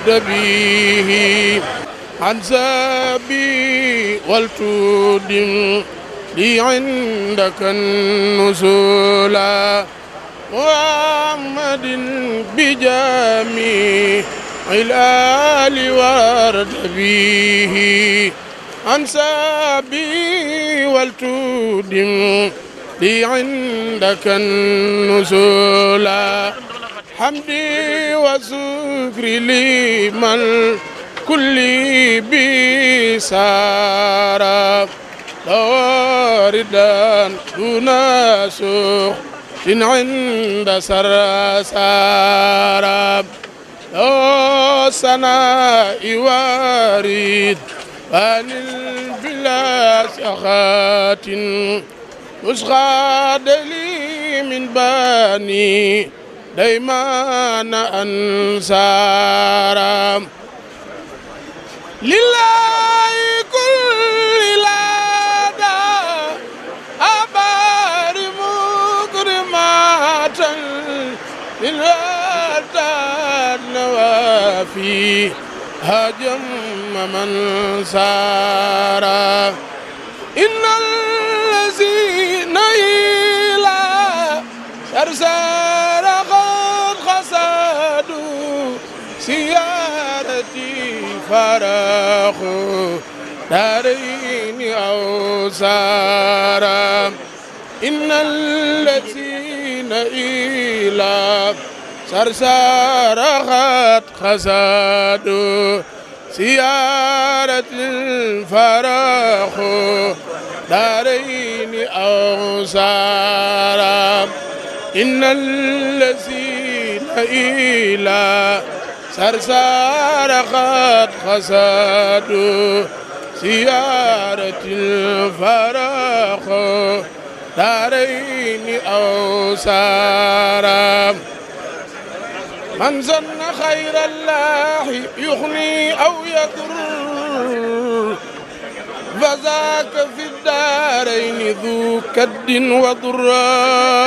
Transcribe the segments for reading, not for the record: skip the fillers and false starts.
ورد به عن سابي والتودم لي عندك النزولا محمد بجميع الآل ورد به عن سابي والتودم لي عندك النزولا حمدي وشكري لمن كل بسارة واردا دون سوء عند سرسارة سناء وارد عن البلا سخات مسغاد لي من بني دايمان أنصارا لله كل لادا أبار مكرمات للهدى النوافي هجم من سارا إن الذين إلى سرسار قد خسدوا سيارتي فراخ دارين أو سارا إن الذين إلى سرسار قد خسدوا سيارة الفراخ دارين أو سارا إن الذين إلى سرسار قد خسدوا سيارة الفراخ دارين أو سارا من ظن خير الله يغني أو يضر فذاك في الدارين ذو كد وضرام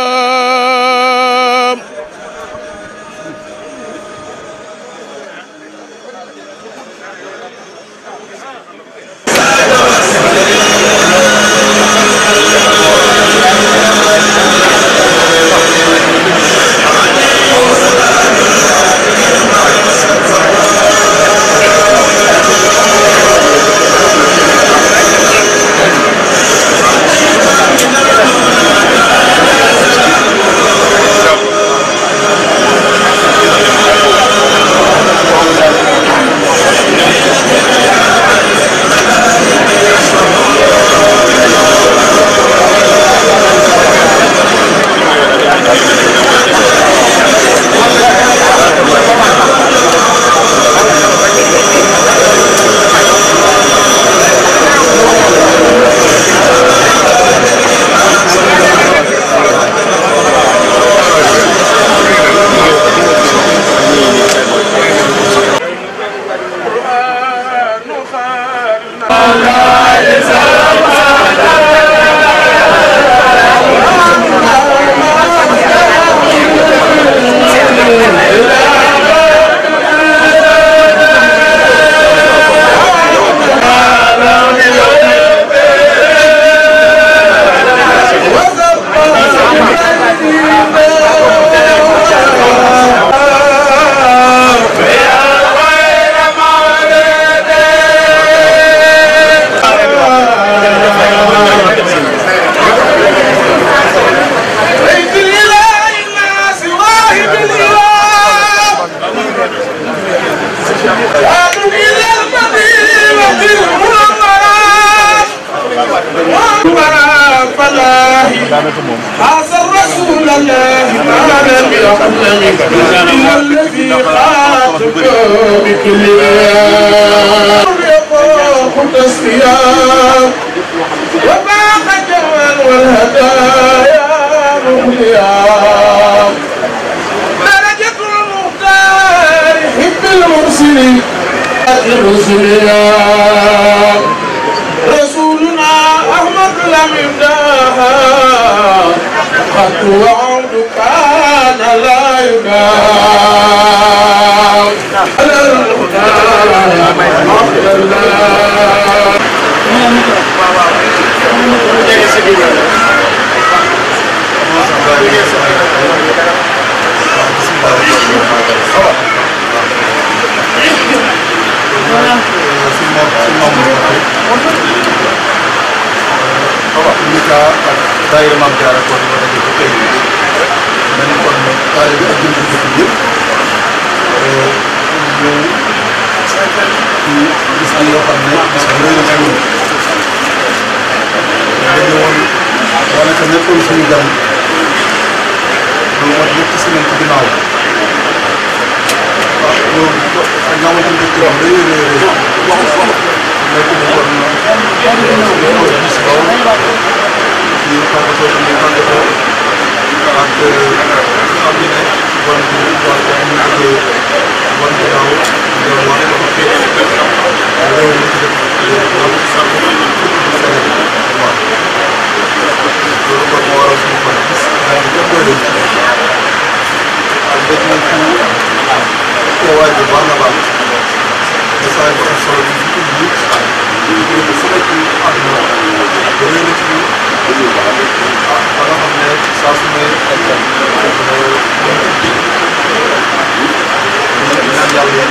هذا الرسول الله ما لم يحلم هو الذي خاطب بكل يطاق تسقيا وباق الجمال والهدايا مغنيا درجة المختار حب المرسلين الرسليا رسولنا أحمد لم يمداها قد وعد كان لا يدام daayira Maam Jaara kon ma daje ko tey man kon taalibe ak jëm ci yëpp ñëw ci gis bi yoo xam ne gis bu rëy la ci ñun dañu woon daanaka nekkoon suñu gan lu mat ñetti semaine ci ginnaaw waaw loolu ñaama ci dëkk am rëy rëy rëy nekk ñu kon gis lool ci tàggatoo bi ñu tàggatoo ak xam ne bon bi war ko ñu jógee bon ginnaaw ngeen wax ko réew mi ci def loolu sàmm waaw loolu kon moo waral suñu fan gis daal di gën doole ak dëgg nañ ci teewaay bu baax a baax message bu am solo bi ci indi yóbbu fu nekk àdduna bëri na ci ba nga xam ne saa su ne ñaan yàlla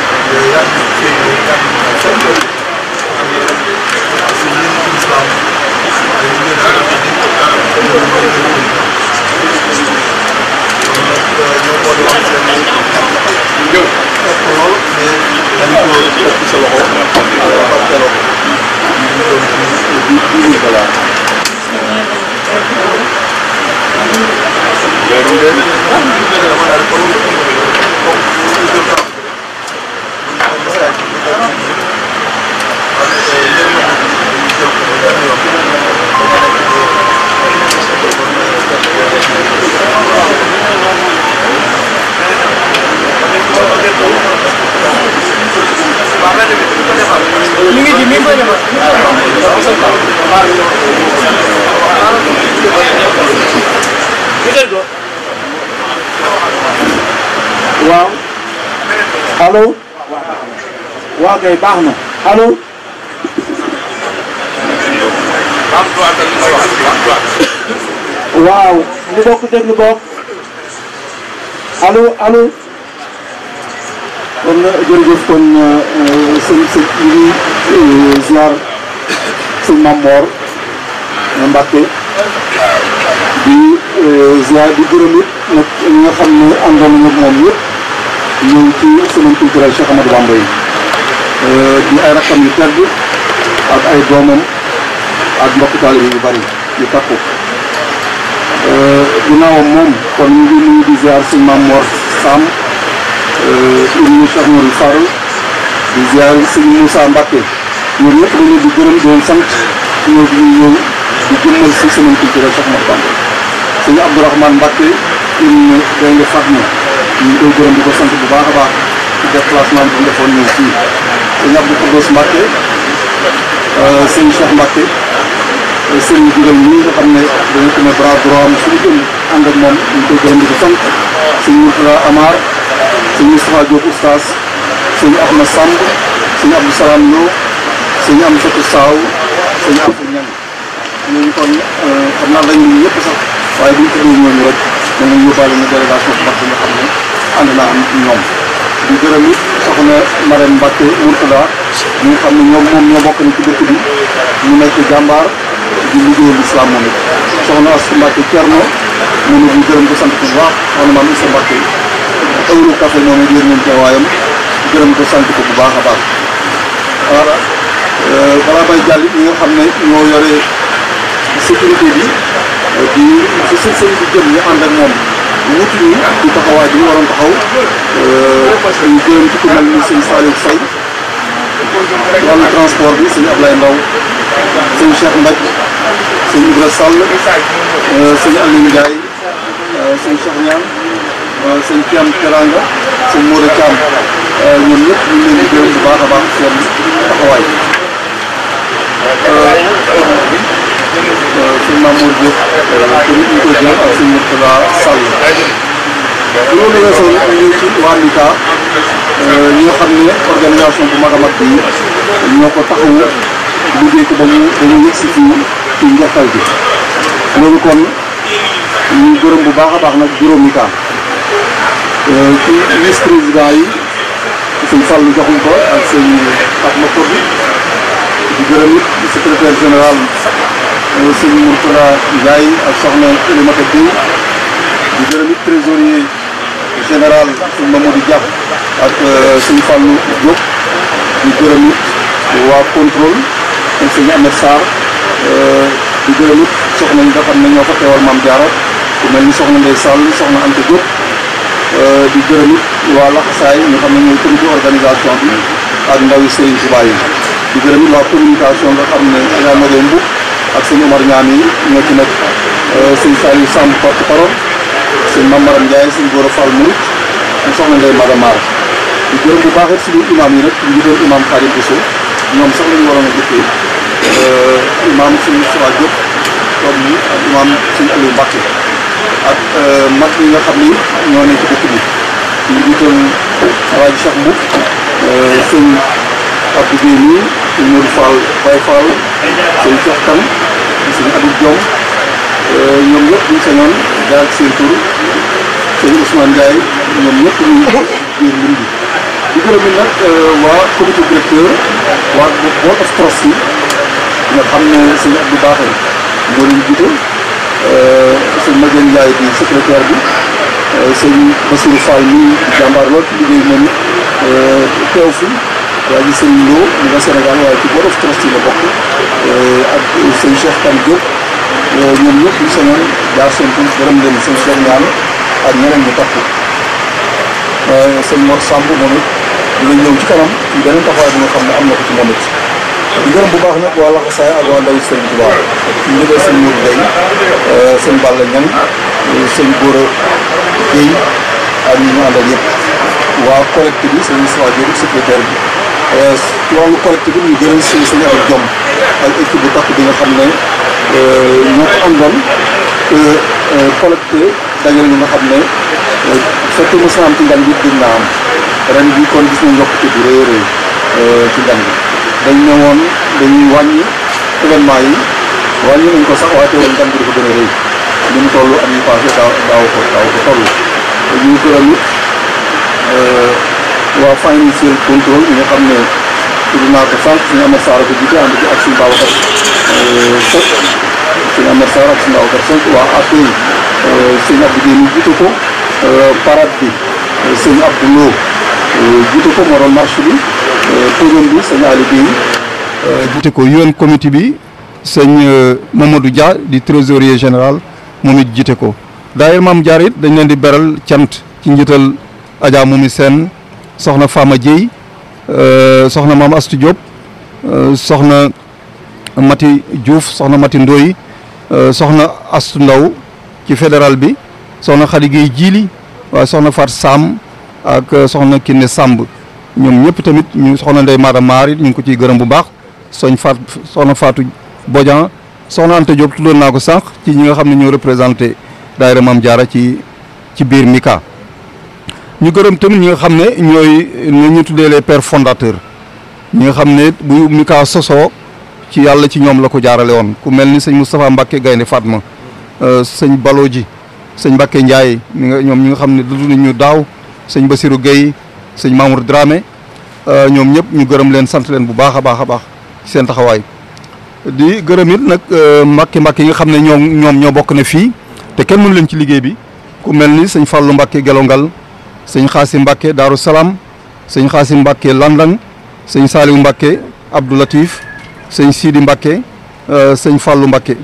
yàgg fee yàgg fenn si ñenn ci islam ay ngeen kon nag ñoo ko di wax seen topp lool mais dañ ko topp sa loxo barkeloo ñu doon ci biir balaa waaw allo waaw kay baax na allo waaw ñu bokk déglu bokk allo allo kon jërëjëf kon sëñ ñu ngi ziar sëñ Mamor Mbacke di ziar di gërëm it nag ñi nga xam ne àndoon nañu ak moom yëpp ñëw ci semaine culturelle Cheikh Ahmadou Bamba yi di ay rakkam yu tedd ak ay doomam ak mbokk taalibe yu bari yu takku ginnaawam moom kon ñu ngi nuyu di ziar sëñ Mamor Sam ibnu Cheikh Nourou Fall di ziar sëñ Moussa Mbacke ñoom ñëpp dañu di gërëm di leen sant ñëw bi ñu ñëw di jëmmal si semaine culturelle Cheikh Ahmadou Bamba sëñ Abdourahmane Mbacke ibnu Gaynde Fatma ñu ngi koy gërëm di ko sant bu baax a baax ci déplacement bi mu defoon ñëw fii sëñ Abdou Khoudoss Mbacke sëñ Cheikh Mbacke sëñ Digal ñi nga xam ne dañu ko ne bras droit am suñu jëm ànd ak moom ñu koy gërëm di ko sant sëñ Mourtada Amar sëñ Moustapha Diop Oustaz sëñ Ahmed Samb sëñ Abdou Salam Lo sëñ Amsatou Saw sëñ Abdou Niang ñooñu kon xam naa dañ ñu ñëpp sax waaye bu ñu tuddee ñooñu rek da nga yóbbaale na délégation bu mag bi nga xam ne ànd naa am ñoom di gërëm it soxna Marème Mbacke Mourtada ñi nga xam ne ñoom moom ñoo bokk ni ci dëkk bi ñu nekk jàmbaar di liggéeyal islam moom it soxna Astou Mbacke Thierno moom it ñu gërëm ko sant bu baax soxna maam Issa Mbacke Euro Café moom it yéen nañ teewaayam gërëm ko sant ko bu baax a baax voilà balaa bay jàll ñi nga xam ne ñoo yore sécurité bi di fi si sëñ bi jëm ñu ànd ak moom wuti ñi di taxawaay bi ñu waroon taxaw ñu gërëm ci ku mel ni sëñ Saliou Faye wàllu transport bi sëñ Ablaye Ndaw sëñ Cheikh Mbaj sëñ Ibra Sall sëñ Aliou Ndiaye sëñ Cheikh Niane sëñ Thiam Teranga sëñ Modou Thiam ñoom ñëpp ñu ngi leen di gërëm bu baax a baax seen taxawaay sëñ Mamour Diop te nit ñi koy jël ak sëñ Mourtada Sall bu loolu weesoo nag ñu ñëw ci waa Mika ñi nga xam ne organisation bu mag a mag bi ñoo ko taxawu liggéey ko ba mu yegg si ci njeextal bi loolu kon ñu gërëm bu baax a baax nag bureau Mika ci vice président yi sëñ Fallou joxuñ ko ak sëñ Fatma Kourdi di gërëm it secrétaire général sëñ Mourtala Ndiaye ak soxna Elimata Gueye di gërëm it trésorier général sëñ Mamadou Dia ak sëñ Fallou Diop di gërëm it waa contrôle ak sëñ Ahmed Sarr di gërëm it soxna yi nga xam ne ñoo fa teewal Mame Diarra ku mel ni soxna Ndeye Sall soxna Anta Diop di gërëm it waa Laxasaay nga xam ne ñooy comité organisation bi ak ndaw yi Serigne Touba yi di gërëm it waa communication nga xam ne Adja Marie Mboup ak sëñ Omar Ñaam yi ñoo ci nekk sëñ Saliou Samb porte parole sëñ Mamaram Ndiaye sëñ Gora Fall Mourit ñu soxna Ndeye Madamar di gërëm bu baax it suñu imam yi nag ñu njiital imam Khadim Bousso ñoom sax la ñu waroon a jëkkee imam suñu Sowa Diop toog ni ak imam suñu Aliou Mbacke ak mag ñi nga xam ni ñoo nekk ci dëkk bi ñu njiital Alaaji Cheikh Mboup sëñ Abdou Guèye nii sëñ Modou Fall Baye Fall sëñ Cheikh Kane sëñ Abdou Diom ñoom ñëpp ñu sañoon jaar ak seen tur sëñ Ousmane Ndiaye ñoom ñëpp ñu biir lim bi di gërëm it nag waa comité directeur waa board of trustee nga xam ne sëñ Abdou Baaxe moo leen jiite sëñ Madiène Ndiaye di secrétaire bi sëñ Bassirou Fall mi jàmbaar lool ci liggéey moom it teew fi waa ji sëñ Lo mi nga Sénégal waaye ci board of trustee la bokk ak sëñ Cheikh Kane Diop ñoom ñëpp ñu sañoon jaar seen tur gërëm leen sëñ Cheikh ñaan ak ñeneen ñu topp sëñ Mor Samb moom it dina ñëw ci kanam ci beneen taxawaay bi nga xam ne am na ko ci moom it di gërëm bu baax nag waa Laxasaay ak waa ndaw sëñ Touba ci njëgal sëñ Mour Gueye sëñ Balla Niang sëñ Gora Gueye ak ñi ñu àndal yëpp waa collecte bi sëñ Sowa Diop secrétaire bi ci wàllu collecte bi ñu gërëm sëñ ak jom ak équipe bu takk bi nga xam ne ñoo ko àndoon collecte dajale li nga xam ne fekk mos na am ci ngan bi gën naa am ren bi kon gis nañ yokkute bu rëy a rëy ci ngan bi dañ ne woon dañuy wàññi événement yi wàññi nañ ko sax waaye teewul ngan bi dafa gën a rëy li mu toll am ñu passé daaw ko toll ñu gërëm it waa financial control ñi nga xam ne tudd naa ko sànq suñu Amar Sarr ko jiite ànd ci ak suñu Babacar Seck suñu Amar Sarr ak suñu Babacar Seck waa API sëñ Abdou Guèye ñu jiite ko parade bi sëñ Abdou Lo jiite ko moo doon marche bi podium bi sëñ Ali Guèye jiite ko yoon comité bi sëñ Mamadou Dia di trésorier général moom it jiite ko daayira Mame Diarra it dañ leen di beral cant ci njiital Adja Moumi Sène soxna Fama Dieye soxna Mame Astou Diop soxna Mati Diouf soxna Mati Ndoye soxna Astou Ndaw ci fédéral bi soxna Khady Gueye Djili waaye soxna Fat Sam ak soxna Kiné Samb ñoom ñëpp tamit ñu soxna Ndeye Mada Maar it ñu ngi ko ciy gërëm bu baax soxna Fatou Bodian soxna Anta Diop tuddoon naa ko sànq ci ñi nga xam ne ñoo représenté daayira Mame Diarra ci biir Mika ñu gërëm tamit ñi nga xam ne ñooy ni ñu tuddee les pères fondateurs ñi nga xam ne bu Mika sosoo ci yàlla ci ñoom la ko jaarale woon ku mel ni sëñ Moustapha Mbacke Gaynde Fatma sëñ Baloji sëñ Mbacke Ndiaye ñoom ñi nga xam ne dund nañu daaw sëñ Bassirou Gueye sëñ Mamour Dramé ñoom ñëpp ñu gërëm leen sant leen bu baax a baax ci seen taxawaay di gërëm it nag Mbacke yi nga xam ne ñoom ñoo bokk na fii te kenn mënu leen ci liggéey bi ku mel ni sëñ Fallou Mbacke Gelongal sëñ Xaasim Mbacke Daaru Salaam sëñ Xaasim Mbacke Landang sëñ Saliou Mbacke Abdou Latif sëñ Sidi Mbacke sëñ Fallou Mbacke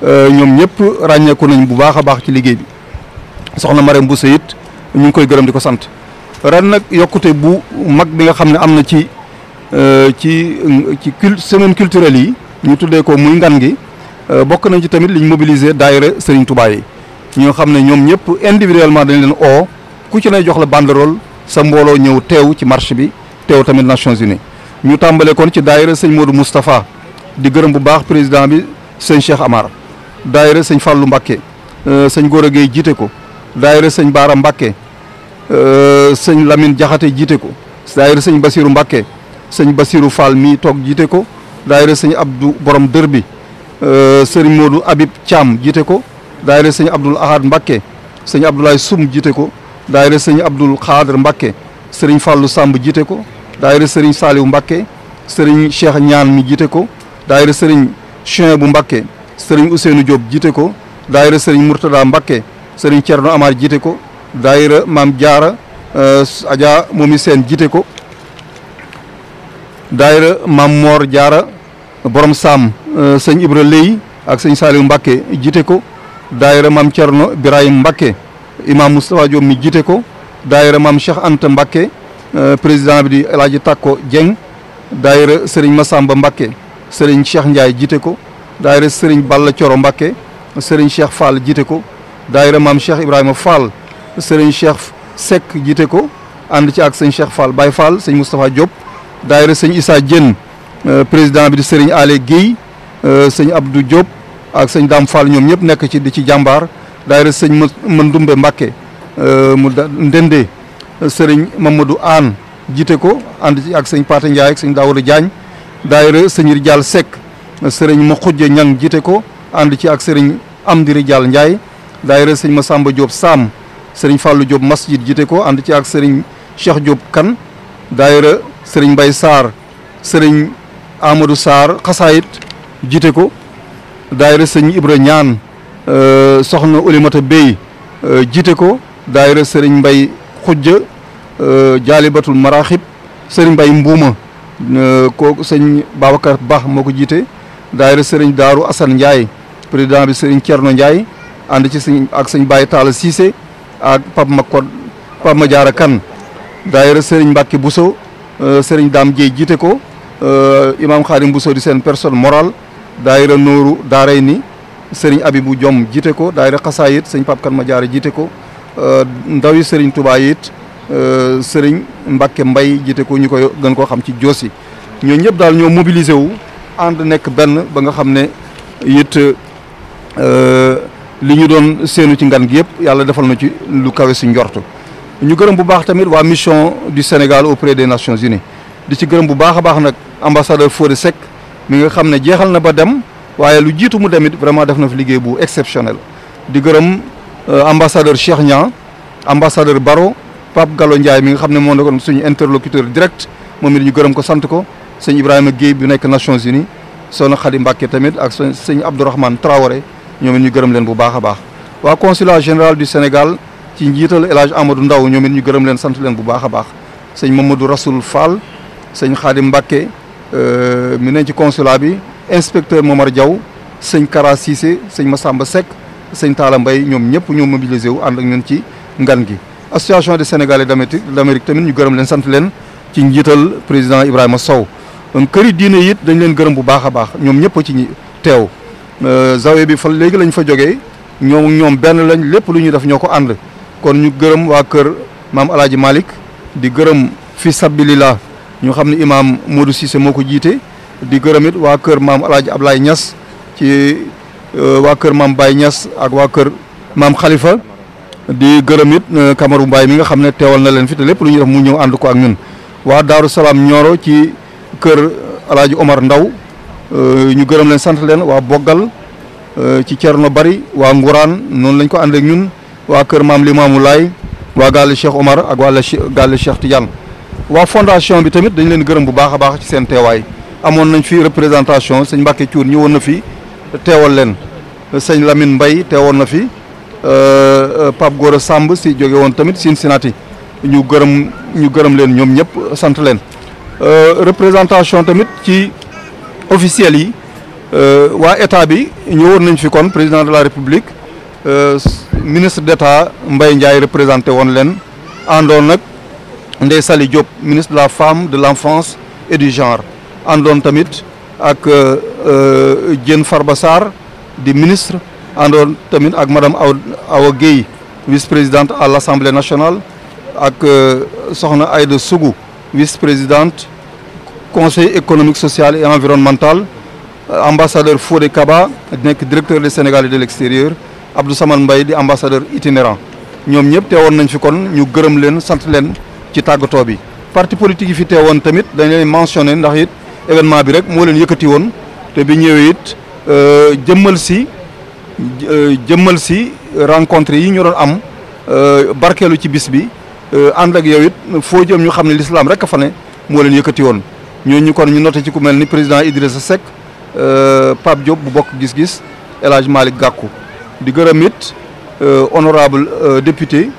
ñoom ñëpp ràññeeku nañ bu baax a baax ci liggéey bi soxna Marème Bousso it ñu ngi koy gërëm di ko sant ren nag yokkute bu mag bi nga xam ne am na ci semaine culturelle yi ñu tuddee ko muy ngan gi bokk nañ ci tamit liñ mobiliser daayira Serigne Touba yi ñoo xam ne ñoom ñëpp individuellement dañ leen oo ku ci ne jox la banderole sa mbooloo ñëw teew ci marche bi teew tamit Nations Unies ñu tàmbale kon ci daayira sëñ Modou Moustapha di gërëm bu baax président bi sëñ Cheikh Amar daayira sëñ Fallou Mbacké sëñ Gora Gueye jiite ko daayira sëñ Baara Mbacké sëñ Lamine Diakhaté jiite ko daayira sëñ Basiru Mbàkke sëñ Basiru Fall mi toog jiite ko daayira sëñ Abdou Borom Dër bi sëriñ Modou Habib Thiam jiite ko daayira sëñ Abdoul Ahad Mbàkke sëñ Abdoulaye Soum jiite ko daayira sëñ Abdoul Khadr Mbàkke sëriñ Fallou Samb jiite ko daayira sëriñ Saliou Mbàkke sëriñ Cheikh Ñaan mi jiite ko daayira sëriñ Chien bu Mbàkke sëriñ Ousseynou Diop jiite ko daayira sëriñ Mourtada Mbàkke sëriñ Thierno Amar jiite ko daayira Maam Jaara Adja Momi Seen jiite ko daayira Maam Moor Jaara Borom Sam sëñ Ibra Ley ak sëñ Saliou Mbàkke jiite ko daayira Maam Thierno Birahim Mbàkke imam Moustapha Diop mi jiite ko daayira Maam Cheikh Anta Mbàkke président bi di El Hadji Takko Dieng daayira sëriñ Massamba Mbàkke sëriñ Cheikh Ndiaye jiite ko daayira sëriñ Balla Coro Mbàkke sëriñ Cheikh Fall jiite ko daayira Maam Cheikh Ibrahima Fall sëriñ Cheikh Seck jiite ko ànd ci ak sëñ Cheikh Fall Baye Fall sëñ Moustapha Diop daayira sëñ Issa Diène président bi di sëriñ Ale Guèye sëñ Abdou Diop ak sëñ Dame Fall ñoom ñëpp nekk ci di ci jàmbaar daayira sëñ Mandumbe Mbàkke mu Ndende sëriñ Mamadou Anne jiite ko ànd ci ak sëñ Pate Ndiaye ak sëñ Daouda Diagne daayira sëñ Rijal Seck sëriñ Makhoudia Ñang jiite ko ànd ci ak sëriñ Amdi Rijal Ndiaye daayira sëñ Massamba Diop Sam sëriñ Fallou Diop Masjid jiite ko ànd ci ak sëriñ Cheikh Diop Kan daayira sëriñ Mbaye Sarr sëriñ Amadou Sarr Xasaayit jiite ko daayira sëñ Ibra Ñaan soxna Olimata Bey jiite ko daayira sëriñ Mbay Xujja Jaalibatul Maraxib sëriñ Mbay Mbuuma kooku sëñ Babacar Ba moo ko jiite daayira sëriñ Daaru Assane Ndiaye président bi sëriñ Thierno Ndiaye ànd ci sëñ ak sëñ Baye Talla Cissé ak Pape Madiara Kane daayira sëriñ Mbacke Bousso sëriñ Dame Dieye jiite ko imam Khadim Bousso di seen personne morale daayira Nooru Daarayni sëriñ Abibou Diom jiite ko daayira Xasaayit sëñ Pape Kane Madiara jiite ko ndawi sëriñ Touba it sëriñ Mbacke Mbay jiite ko ñu koy gën koo xam ci Joosi ñoo ñëpp daal ñoo mobilisé wu ànd nekk benn ba nga xam ne it li ñu doon séenu ci ngan gi yëpp yàlla defal na ci lu kawe si njort ñu gërëm bu baax tamit waa mission du Sénégal auprès des Nations Unies di ci gërëm bu baax a baax nag ambassadeur Fodé Seck mi nga xam ne jeexal na ba dem waaye lu jiitu mu demit vraiment def na fi liggéey bu exceptionnel di gërëm ambassadeur Cheikh Niang ambassadeur Baro Pape Gallo Ndiaye mi nga xam ne moo nekkoon suñu interlocuteur direct moom it ñu gërëm ko sant ko sëñ Ibrahima Guèye bi nekk Nations Unies soxna Khady Mbacké tamit ak sëñ Abdourahmane Traoré ñoom it ñu gërëm leen bu baax a baax waa consulat général du Sénégal ci njiital El Hadj Amadou Ndaw ñoom it ñu gërëm leen sant leen bu baax a baax sëñ Mamadou Rasoul Fall sëñ Khadim Mbacké mi ne ci consulat bi inspecteur Momar Diaw sëñ Kara Cissé sëñ Massamba Seck sëñ Talla Mbaye ñoom ñëpp ñoo mobilisé wu ànd ak ñun ci ngan gi association des Sénégalais d'Amérique tamit ñu gërëm leen sant leen ci njiital président Ibrahima Sow këri diine it dañ leen gërëm bu baax a baax ñoom ñëpp ci teew zawe bi fa léegi lañ fa jógee ñoom benn lañ lépp lu ñuy def ñoo ko ànd kon ñu gërëm waa kër maam Alaaji Malick di gërëm fi sabilillah ñu xam ne imaam Modou Cissé moo ko jiite di gërëm it waa kër maam Alaaji Ablaye Niass ci waa kër maam Baye Niass ak waa kër maam Khalifa di gërëm it Kamaru Mbaye mi nga xam ne teewal na leen fi te lépp lu ñuy def mu ñëw ànd ko ak ñun waa Daaru Salaam Nioro ci kër Alaaji Omar Ndaw ñu gërëm leen sant leen waa Boggal ci Cerno Bari waa Nguraan noonu lañ ko ànd ak ñun waa kër maam Limaamu Laay waa Galle Cheikh Omar ak waa Galle Cheikh Tidiane waa fondation bi tamit dañ leen gërëm bu baax a baax ci seen teewaay amoon nañ fi représentation sëñ Mbacke Thiour ñëwoon na fi teewal leen sëñ Lamine Mbaye teewoon na fi Pape Gora Samb si jóge woon tamit Cincinnati ñu gërëm leen ñoom ñëpp sant leen représentation tamit ci officiels yi waa état bi ñëwoon nañ fi kon président de la république ministre d'état Mbaye Ndiaye représenté woon leen àndoon nag Ndeye Sali Diop ministre de la femme de l'enfance et du genre àndoon tamit ak Diène Farba Sarr di ministre àndoon tamit ak madame Awa Guèye vice-présidente à l'Assemblée nationale ak soxna Aïda Sougou vice-présidente conseil économique social et environnemental ambassadeur Fodé Kaba nekk directeur des Sénégalais de l'extérieur Abdou Samane Mbaye di ambassadeur itinérant ñoom ñëpp teewoon nañ fi kon ñu gërëm leen sant leen ci tàggatoo bi parti politique yi fi teewoon tamit dañ leen mentionné ndax it événement bi rek moo leen yëkkati woon te bi ñëwee it jëmmal si rencontre yi ñu doon am barkeelu ci bis bi ànd ak yow it foo jëm ñu xam ne l'islam rek a fa ne moo leen yëkkati woon ñooñu kon ñu noté ci ku mel ni président Idrissa Seck Pape Diop bu bokk gis-gis El Hadj Malick Gakou di gërëm it honorable député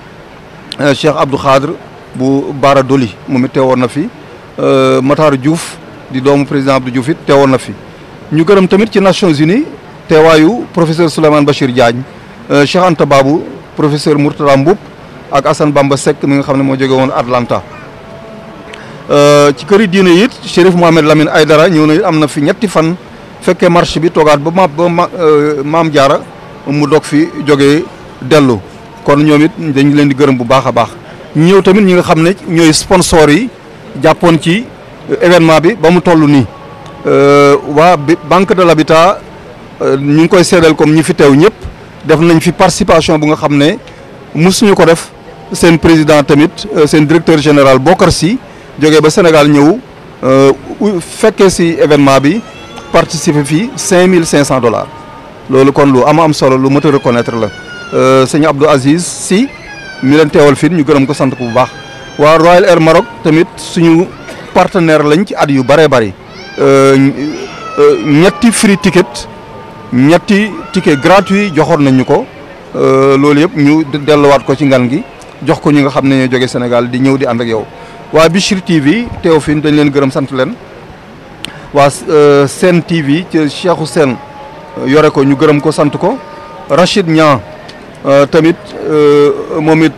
Cheikh Abdou Khadre bu Bara Dolly moom it teewoon na fi Matar Diouf di doomu président Abdou Diouf it teewoon na fi ñu gërëm tamit ci Nations Unies teewaayu professeur Souleymane Bachir Diagne Cheikh Anta Babou professeur Mourtada Mboup ak Assane Bamba Seck mi nga xam ne moo jóge woon Atlanta ci këri diine it Chérif Mohamed Lamine Aydara ñëw na am na fi ñetti fan fekkee marche bi toogaat ba maam Jaara mu dog fi jógee dellu kon ñoom it dañ leen di gërëm bu baax a baax ñëw tamit ñi nga xam ne ñooy sponsor yi jàppoon ci événement bi ba mu toll nii waa Banque de l'Habitat ñu ngi koy seedeel comme ñi fi teew ñëpp def nañ fi participation bu nga xam ne mosuñu ko def seen président tamit seen directeur général Bokar Sy jógee ba Sénégal ñëw fekkee si événement bi participer fii $5500 loolu kon lu am solo lu mot a reconnaître la sëñ Abdou Aziz Sy mi leen teewal fii ñu gërëm ko sant ko bu baax waa Royal Air Maroc tamit suñu partenaire lañ ci at yu bëree bëri ñetti free ticket gratuit joxoon nañ ñu ko loolu yëpp ñu delluwaat ko ci ngan gi jox ko ñi nga xam ne ñoo jóge Sénégal di ñëw di ànd ak yow waa Bichri TV teew fi dañ leen gërëm sant leen waa Sen TV ci Cheikhou Sène yore ko ñu gërëm ko sant ko Rachid Niang tamit moom it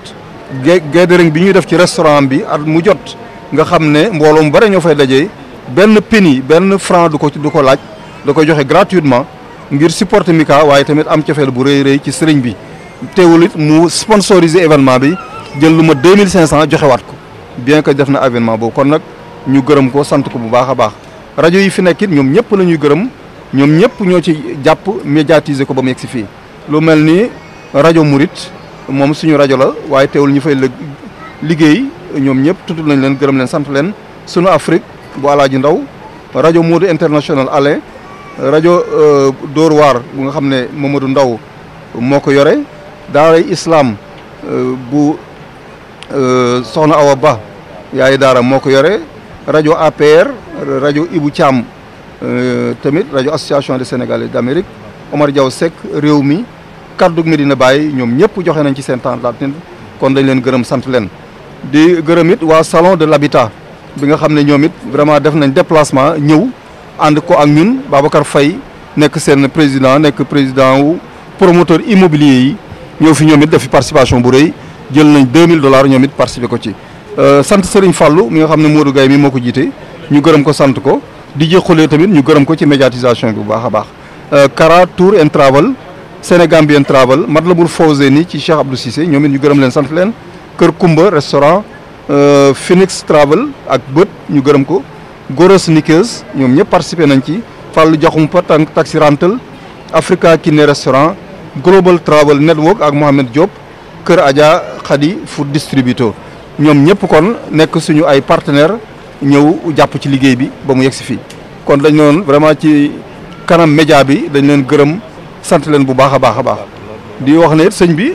gathering bi ñuy def ci restaurant bi at mu jot nga xam ne mbooloo mu bare ñoo fay dajee benn penny benn franc du ko laaj da koy joxe gratuitement ngir supporter Mika waaye tamit am cofeel bu rëy ci sëriñ bi teewul it mu sponsoriser événement bi jël lu ma 2500 joxewaat ko bien que def na événement boobu kon nag ñu gërëm ko sant ko bu baax a baax rajo yi fi nekk it ñoom ñëpp la ñuy gërëm ñoom ñëpp ñoo ci jàpp médiatiser ko ba mu yegg si fii lu mel ni rajo Murit moom suñu rajo la waaye teewul ñu fay liggéey ñoom ñëpp tudd nañ leen gërëm leen sant leen sunu Afrique bu Alaaji Ndaw rajo Modou International Alain rajo Dóor waar bu nga xam ne Mamadou Ndaw moo ko yore daaray islam bu Soxna Awa Ba yaay daara moo ko yore rajo APR rajo Ibou Thiam tamit rajo association des Sénégalais d'Amérique Omar Diaw Seck réew mi kaddu Medina Baye ñoom ñëpp joxe nañ ci seen temps d'antenne kon dañ leen gërëm sant leen di gërëm it waa salon de l'habitat bi nga xam ne ñoom it vraiment def nañ déplacement ñëw ànd ko ak ñun Babacar Faye nekk seen président nekk président wu promoteur immobilier yi ñëw fi ñoom it def fi participation bu rëy jël nañ $2000 ñoom it participer ko ci sant Serigne Fallou mi nga xam ne Modou Gaye mi moo ko jiite ñu gërëm ko sant ko di jëxulee tamit ñu gërëm ko ci médiatisation bi bu baax a baax Kara Tour and Travel Sénégambien Travel Matlaboul Fawzeyni ci Cheikh Abdou Cissé ñoom it ñu gërëm leen sant leen Kër Kumba restaurant Phoenix Travel ak bët ñu gërëm ko Goro Sneakers ñoom ñëpp participé nañ ci Fallou Diakhoumpa Taxi Rental Africa Kiné restaurant Global Travel Network ak Mohamed Diop Kër Adja Khadi Food Distributor ñoom ñëpp kon nekk suñu ay partenaire ñëw jàpp ci liggéey bi ba mu yegg si fii kon dañ noonu vraiment ci kanam média bi dañ leen gërëm sant leen bu baax a baax a baax di wax ne sëñ bi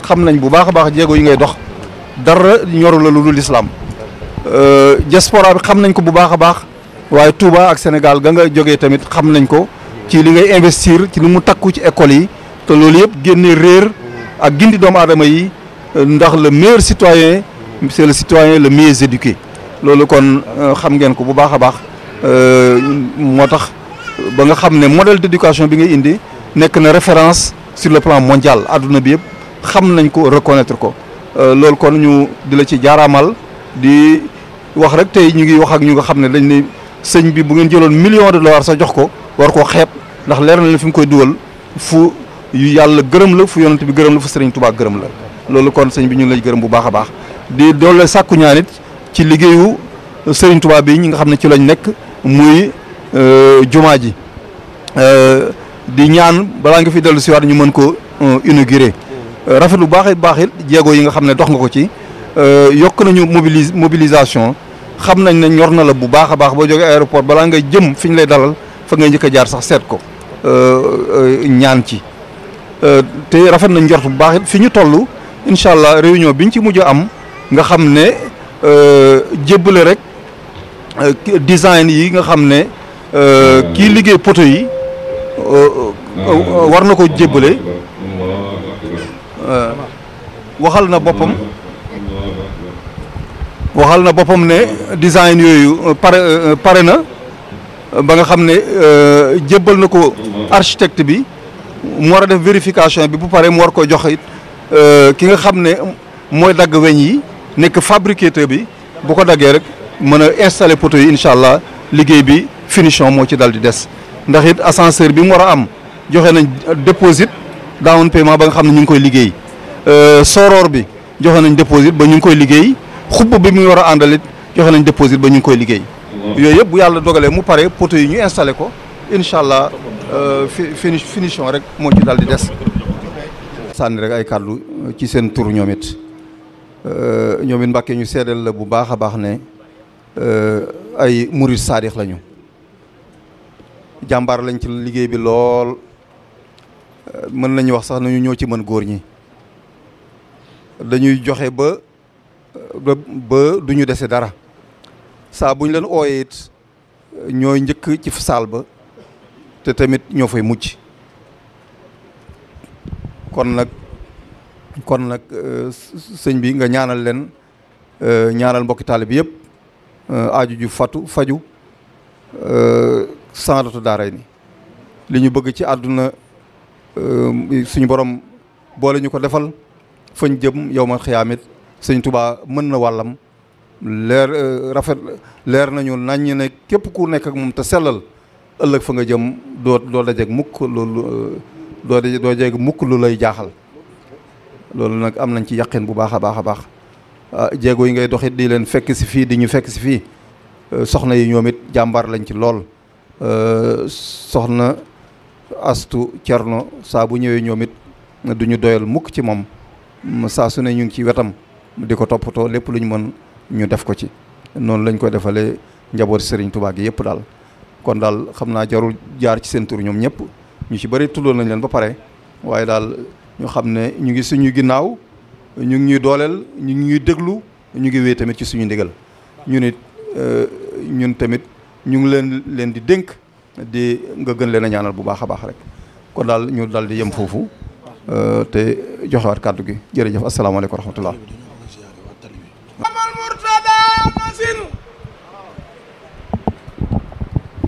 xam nañ bu baax a baax jéego yi ngay dox dara ñoru la lu dul islam diaspora bi xam nañ ko bu baax a baax waaye Touba ak Sénégal ga nga jógee tamit xam nañ ko ci li ngay investir ci li mu takku ci école yi te loolu yëpp génne réer ak gindi doomu aadama yi ndax le meilleur citoyen c'est le citoyen le mieux éduqué loolu kon xam ngeen ko bu baax a baax moo tax ba nga xam ne modèle d'éducation bi ngay indi nekk na référence sur le plan mondial adduna bi yëpp xam nañ ko reconnaître ko loolu kon ñu di la ci jaaraamal di wax rek tey ñu ngi wax ak ñu nga xam ne dañ ne sëñ bi bu ngeen jëloon $1,000,000 sa jox ko war koo xeeb ndax leer na leen fi mu koy dugal fu yàlla gërëm la fu yonent bi gërëm la fu Sëriñ Tuubaa gërëm la loolu kon sëñ bi ñu ngi lay gërëm bu baax a baax di doole sàkku ñaanit ci liggéeyu Sëriñ Tuubaa bi ñi nga xam ne ci lañ nekk muy jumaa ji di ñaan balaa nga fi dellu si waat ñu mën ko inaugurer rafet lu baax it jéego yi nga xam ne dox nga ko ci yokk nañu mobilisation xam nañ ne ñor na la bu baax a baax boo jógee aéroport balaa ngay jëm fi ñu lay dalal fa ngay njëkk a jaar sax seet ko ñaan ci te rafet nañ njort bu baax it fi ñu toll incha allah réunion biñ ci mujj am nga xam ne jébbale rek design yi nga xam ne kii liggéey poto yi war na ko jébbale waxal na boppam ne design yooyu pare na ba nga xam ne jébbal na ko architecte bi mu war a def vérification bi bu pare mu war ko jox it ki nga xam ne mooy dagg weñ yi nekk fabricateur bi bu ko daggee rek mën a installer poteau yi incha allah liggéey bi finition moo ci dal di des ndax it ascenseur bi mu war a am joxe nañ déposit down paiement ba nga xam ne ñu ngi koy liggéey soroor bi joxe nañ déposit ba ñu ngi koy liggéey xubb bi mu war a àndal it joxe nañ déposit ba ñu ngi koy liggéey yooyu yëpp bu yàlla dogalee mu pare poteau yi ñu installé ko incha allah finition rek moo ci dal di des. sànni rek ay kàddu ci seen tur ñoom it Mbàkke ñu seedeel la bu baax a baax ne ay murid saadix lañu jàmbaar lañ ci liggéey bi lool mën nañu wax sax nañu ñoo ci mën góor ñi dañuy joxe ba du ñu dese dara saa bu ñu leen ooyee it ñooy njëkk ci saal ba te tamit ñoo fay mucc kon nag sëñ bi nga ñaanal leen ñaanal mbokki taalibe bi yëpp aaju ju faju saadatu daaray ni li ñu bëgg ci àdduna suñu borom boole ñu ko defal fañ jëm yow ma xiyaamit sëñ Tuubaa mën na wàllam leer nañu naññ ne képp ku nekk ak moom te sellal ëllëg fa nga jëm doo dajeeg mukk loolu doo dajeeg mukk lu lay jaaxal loolu nag am nañ ci yaqin bu baax a baax a baax jéego yi ngay doxit di leen fekk si fii di ñu fekk si fii soxna yi ñoom it jàmbaar lañ ci lool soxna Astu Cerno saa bu ñëwee ñoom it du ñu doyal mukk ci moom saa su ne ñu ngi ci wetam di ko toppatoo lépp lu ñu mën ñu def ko ci noonu lañ koy defalee njaboot Sëriñ Tuubaa gi yëpp daal kon daal xam naa jarul jaar ci seen tur ñoom ñëpp ñu ci bëri tuddoon nañ leen ba pare waaye daal ñu xam ne ñu ngi suñu ginnaaw ñu ngi ñuy dooleel ñu ngi ñuy déglu ñu ngi wéy tamit ci suñu ndigal ñun tamit ñu ngi leen di dénk di nga gën leen a ñaanal bu baax a baax rek kon daal ñu daal di yem foofu te joxewaat kàddu gi jërëjëf asalaamaaleykum wa rahmatullah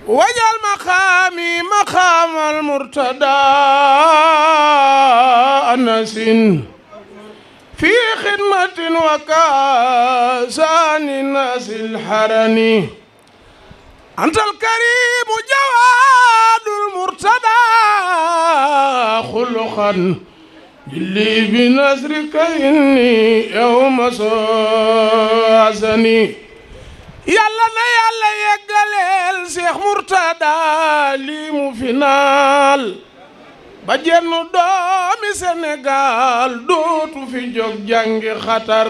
wajal maqaami maqaamal murtada anasin fi xidmatin wa kaasani nasil harani antal karimu jawaadul murtada xuluqan li bi nasrika inni yawma soasani yàlla na yàlla yeggaleel Seex Murtada lii mu final ba jenn doomi Sénégal dootu fi jóg jàngi xatar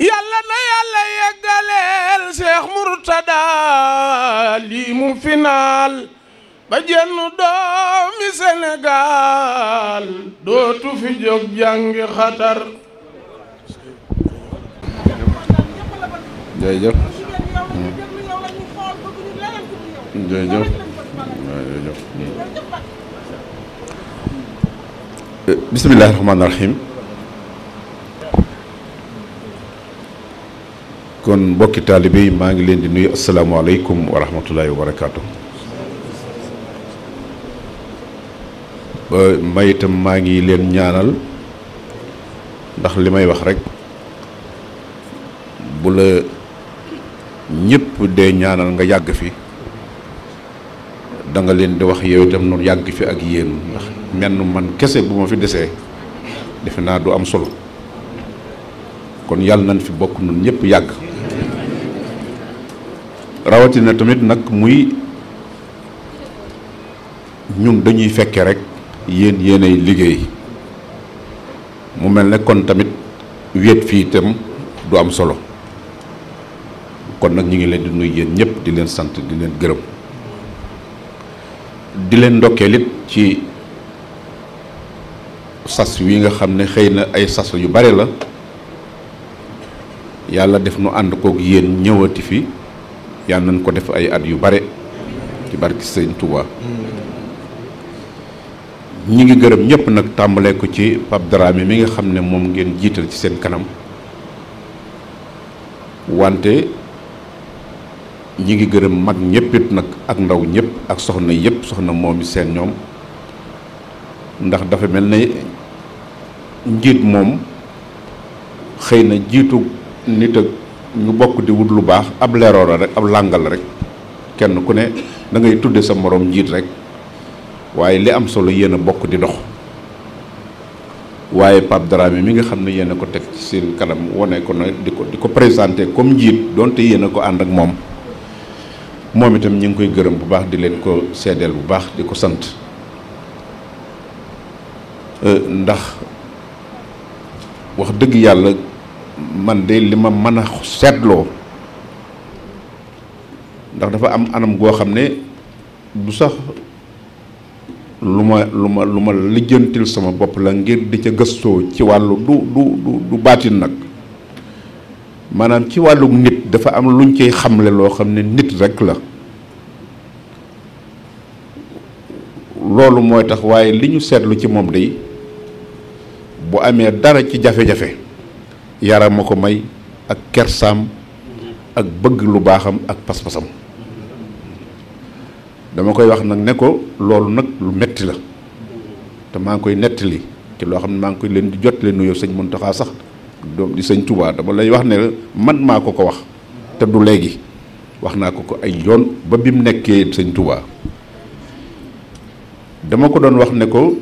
yàlla na yàlla yeggaleel Seex Murtada lii mu final ba jenn doomi Sénégal dootu fi jóg jàngi xatar jërëjëf bismillaahi rahmaani rahiim kon mbokki taalibe yi maa ngi leen di nuyu asalaamaaleykum wa rahmatullaahi wa barakaatu may itam maa ngi leen ñaanal ndax li may wax rek bu la ñëpp dee ñaanal nga yàgg fi da nga leen di wax yow itam noonu yàgg fi ak yéen ndax menn man kese bu ma fi desee defe naa du am solo kon yàlla nañ fi bokk nun ñëpp yàgg rawatina tamit nag muy ñun dañuy fekke rek yéenay liggéey mu mel ne kon tamit wéet fii itam du am solo kon nag ñu ngi leen di nuyu yéen ñëpp di leen sant di leen gërëm di leen ndokkeel it ci sas wi nga xam ne xëy na ay sas yu bare la yàlla def nu ànd kook yéen ñëwati fi yàlla nañ ko def ay at yu bare ci barki Sëñ Touba ñi ngi gërëm ñëpp nag tàmbalee ko ci Pape Dramé mi nga xam ne moom ngeen jiital ci seen kanam wante ñi ngi gërëm mag ñëpp it nag ak ndaw ñëpp ak soxna yëpp soxna moomi seen ñoom ndax dafa mel ne njiit moom xëy na jiitu nit ak ñu bokk di wut lu baax ab leeroo la rek ab làngal rek kenn ku ne da ngay tudde sa moroom njiit rek waaye li am solo yéen a bokk di dox waaye Pape Dramé mi nga xam ne yéen a ko teg ci seen kanam wane ko na di ko présenté comme njiit donte yéen a ko ànd ak moom itam ñu ngi koy gërëm bu baax di leen ko seedeel bu baax di ko sant ndax wax dëgg yàlla man de li ma mën a seetloo ndax dafa am anam goo xam ne du sax lu ma lijjantil sama bopp la ngir di ca gëstoo ci wàllu du baatin nag maanaam ci wàllu nit dafa am luñ cay xamle loo xam ne nit rek la loolu mooy tax waaye li ñu seetlu ci moom day bu amee dara ci jafe-jafe yaram ma ko may ak kersaam ak bëgg lu baaxam ak pas-pasam dama koy wax nag ne ko loolu nag lu metti la te maa ngi koy nettali ci loo xam ne maa ngi koy leen di jot leen nuyoo sëñ Mountakha sax doom di sëñ Touba dama lay wax ne man maa ko wax te du léegi wax naa ko ay yoon ba bi mu nekkee sëñ Touba dama ko doon wax ne ko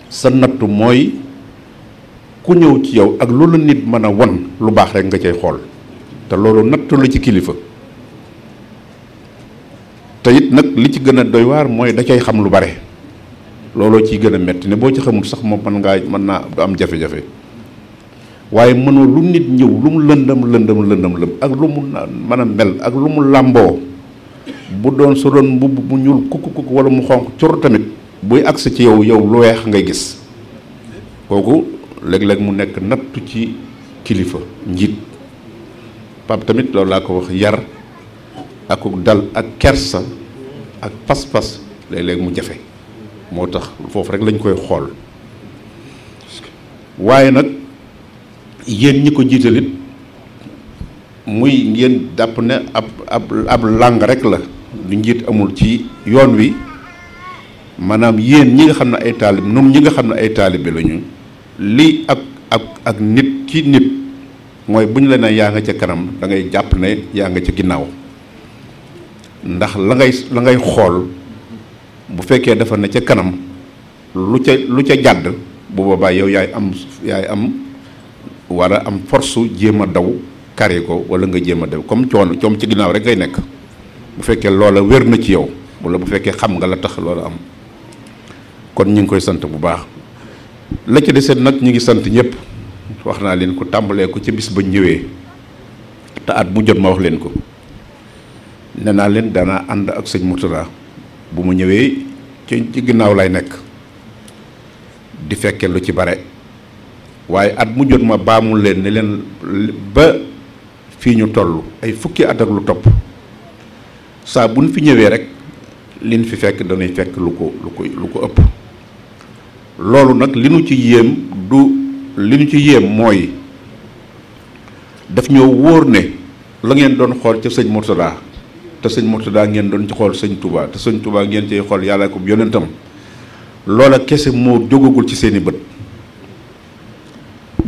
sa nattu mooy ku ñëw ci yow ak loolu nit mën a won lu baax rek nga cay xool te loolu nattu la ci kilifa te it nag li ci gën a doy waar mooy da cay xam lu bare looloo ciy gën a metti ne boo ci xamul sax moom mën naa du am jafe-jafe waaye mënoo lu nit ñëw lu mu lëndëm ak lu mu mën a mel ak lu mu làmboo bu doon su doon mbubb mu ñuul kukk wala mu xonq cur tamit buy agsi ci yow lu weex ngay gis kooku léeg-léeg mu nekk nattu ci kilifa njiit Pape tamit loolu laa ko wax yar ak dal ak kersa ak pas-pas léeg-léeg mu jafe moo tax foofu rek lañ koy xool waaye nag yéen ñi ko jiitalit muy ngeen jàpp ne ab làng rek la lu njiit amul ci yoon wi maanaam yéen ñi nga xam ne ay taalib nun ñi nga xam ne ay taalibe lañu li ak nit ci nit mooy bu ñu la ne yaa nga ca kanam da ngay jàpp ne yaa nga ca ginnaaw ndax la ngay xool bu fekkee dafa ne ca kanam lu ca jàdd bu boobaa yow yaay am war a am force jéem a daw kare ko wala nga jéem a daw comme coom ci ginnaaw rek ngay nekk bu fekkee loola wér na ci yow wala bu fekkee xam nga la tax loola am kon ñu ngi koy sant bu baax la ci desee nag ñu ngi sant ñëpp wax naa leen ko tàmbalee ko ci bis ba ñëwee te at mu jot ma wax leen ko nee naa leen danaa ànd ak sëñ Mourtada bu mu ñëwee ci ginnaaw lay nekk di fekkee lu ci bare waaye at mu jot ma baamul leen ne leen ba fii ñu toll ay fukki at ak lu topp saa buñ fi ñëwee rek liñ fi fekk danay fekk lu ko ëpp loolu nag li nu ci yéem mooy daf ñoo wóor ne la ngeen doon xool ca sëñ Mourtada te sëñ Mourtada ngeen doon ci xool sëñ Touba te sëñ Touba ngeen cay xool yàlla ko yonentam loola kese moo jógagul ci seeni bët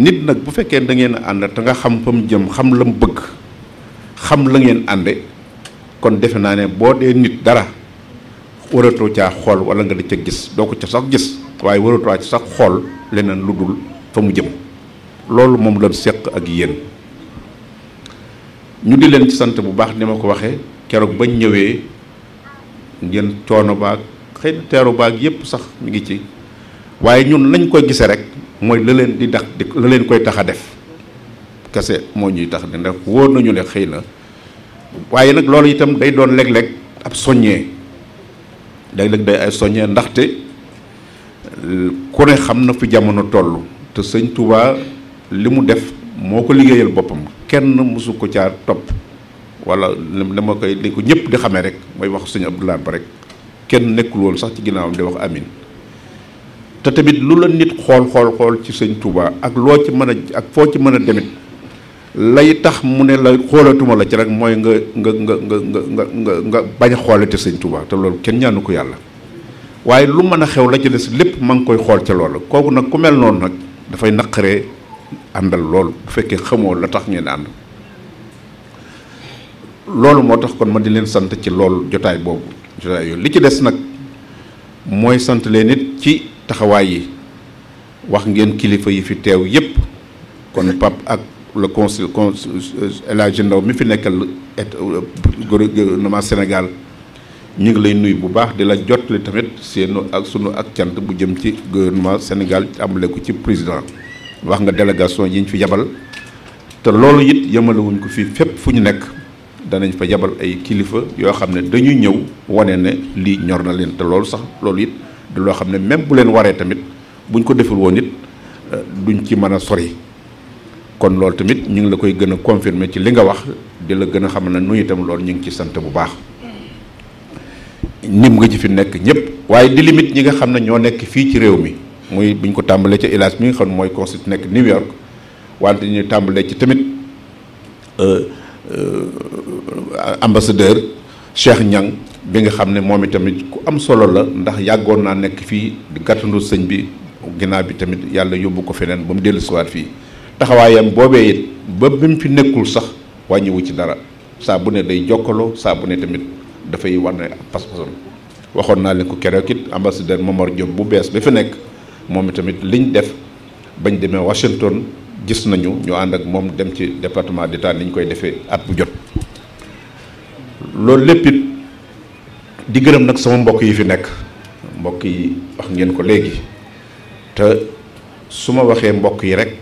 nit nag bu fekkee da ngeen ànd te nga xam fa mu jëm xam la mu bëgg xam la ngeen ànde kon defe naa ne boo dee nit dara waratoo caa xool wala nga di ca gis doo ko ca sax gis waaye waratoo ci sax xool leneen lu dul fa mu jëm loolu moom lañ seq ak yéen ñu di leen ci sant bu baax ni ma ko waxee keroog bañ ñëwee ngeen coono baag xëy na teeru baag yépp sax mi ngi ci waaye ñun lañ koy gisee rek mooy la leen koy tax a def kese moo ñuy tax ne ndax wóor nañu ne xëy na waaye nag loolu itam day doon léeg-léeg ab soññee léeg-léeg day ay soññee ndaxte ku ne xam na fi jamono toll te sëñ Touba li mu def moo ko liggéeyal boppam kenn mësu ko caa topp wala dama koy li ko ñëpp di xamee rek mooy wax sëñ Abdoulaye ba rek kenn nekkul woon sax ci ginnaawam di wax amin te tamit lu la nit xool ci sëñ Touba ak loo ci mën a ak foo ci mën a demit lay tax mu ne la xoolatuma la ci rek mooy nga bañ a xoolate sëñ Touba te loolu kenn ñaanu ko yàlla waaye lu mën a xew la ci des lépp ma ngi koy xool ca loolu kooku nag ku mel noonu nag dafay naqaree àndal loolu bu fekkee xamoo la tax ngeen ànd loolu moo tax kon ma di leen sant ci loolu jotaay boobu jotaay yooyu li ci des nag mooy sant leen nit ci taxawaay yi wax ngeen kilifa yi fi teew yépp kon pap ak le conseil El Hadji Ndaw mi fi nekkal gouvernement Sénégal ñu ngi lay nuyu bu baax di la jotali tamit seenu ak sunu ak cant bu jëm ci gouvernement Sénégal amale ko ci président wax nga délégation yi ñu fi yabal te loolu it yemalewuñ ko fii fépp fu ñu nekk danañ fa yabal ay kilifa yoo xam ne dañuy ñëw wane ne lii ñor na leen te loolu sax loolu it di loo xam ne même bu leen waree tamit buñ ko deful woon it duñ ci mën a sori kon loolu tamit ñu ngi la koy gën a confirmer ci li nga wax di la gën a xam ne nu itam loolu ñu ngi ci sant bu baax nim nga ci fi nekk ñëpp waaye di limite ñi nga xam ne ñoo nekk fii ci réew mi muy buñ ko tàmbalee ca Ilaas mi nga xam ne mooy consul nekk New York wante ñu tàmbalee ci tamit ambassadeur Cheikh Niang bi nga xam ne moom itamit ku am solo la ndax yàggoon naa nekk fii di gàttandu sëñ bi ginnaaw bi tamit yàlla yóbbu ko feneen ba mu dellu siwaat fii taxawaayam boobee it ba bi mu fi nekkul sax wàññiwu ci dara saa bu ne day jokkaloo saa bu ne tamit dafay wane pas-pasam waxoon naa leen ko keroog it ambassadeur Momar Diop bu bees ba fi nekk moom itamit liñ def bañ demee Washington gis nañu ñu ànd ak moom dem ci département d'État ni ñu koy defee at bu jot loolu lépp it di gërëm nag sama mbokk yi fi nekk mbokk yi wax ngeen ko léegi te su ma waxee mbokk yi rek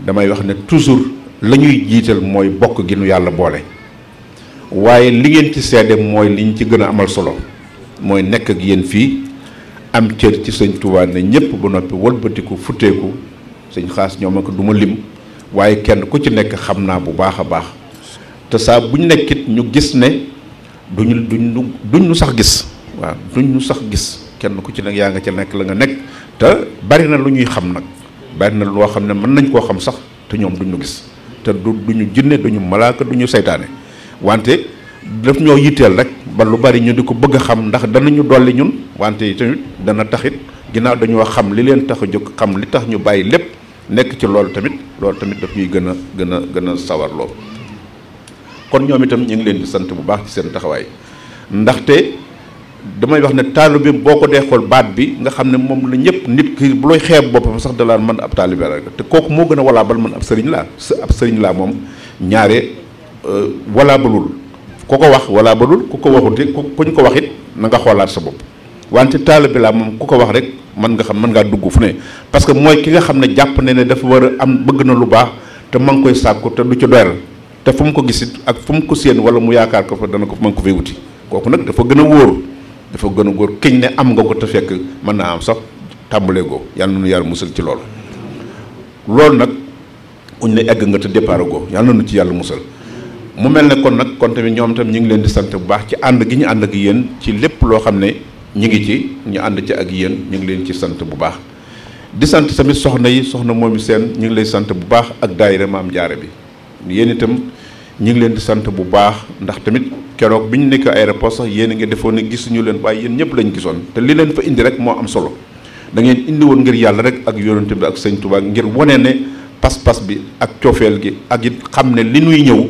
damay wax ne toujours la ñuy jiital mooy bokk gi nu yàlla boole waaye li ngeen ci seede mooy liñ ci gën a amal solo mooy nekk ak yéen fii am cër ci sëñ Touba ne ñëpp ba noppi wëlbatiku futteeku sëñ Xaas ñoom ak du ma lim waaye kenn ku ci nekk xam naa bu baax a baax te saa bu ñu nekkit ñu gis ne duñ ñu sax gis waaw duñ ñu sax gis kenn ku ci nekk yaa nga ca nekk la nga nekk te bari na lu ñuy xam nag bari na loo xam ne mën nañ koo xam sax te ñoom duñ ñu gis te duñu jinne duñu malaaka duñu saytaane wante daf ñoo yitteel rek ba lu bari ñu di ko bëgg a xam ndax danañu dolli ñun wante tamit dana taxit ginnaaw dañoo xam li leen tax a jóg xam li tax ñu bàyyi lépp nekk ci loolu tamit daf ñuy gën a sawarloo kon ñoom itam ñu ngi leen di sant bu baax ci seen taxawaay ndaxte damay wax ne taalibe boo ko dee xool baat bi nga xam ne moom la ñëpp nit ki bu looy xeeb boppam sax dalaan man ab taalibe la te kooku moo gën a walaabal man ab sëriñ laa moom ñaare walaabalul ku ko wax walaabalul ku ko waxuti kuñ ko wax it na nga xoolaat sa bopp wante taalibe laa moom ku ko wax rek mën ngaa dugg fu ne parce que mooy ki nga xam ne jàpp ne dafa war a am bëgg na lu baax te ma ngi koy sàkku te du ci doyal te fu mu ko gisit ak fu mu ko séen wala mu yaakaar ko fa dana ko mën ko fay wuti kooku nag dafa gën a wóor kiñ ne am nga ko te fekk mën naa am sax tàmbalee goo yàlla na nu yàlla musal ci loolu nag uñ ne egg nga te départ goo yàlla na nu ci yàlla musal mu mel ne kon tamit ñoom tam ñu ngi leen di sant bu baax ci ànd gi ñu ànd ak yéen ci lépp loo xam ne ñu ngi ci ñu ànd ci ak yéen ñu ngi leen ci sant bu baax di sant tamit soxna moomi seen ñu ngi lay sant bu baax ak daayira Maam Jaara bi yéen itam ñu ngi leen di sant bu baax ndax tamit keroog bi ñu nekk aéroport sax yéen a ngi defoon ne gisuñu leen waaye yéen ñëpp lañ gisoon te li leen fa indi rek moo am solo da ngeen indi woon ngir yàlla rek ak yonent bi ak sëñ Tuubaa ngir wane ne pas-pas bi ak coofeel gi ak it xam ne li nuy ñëw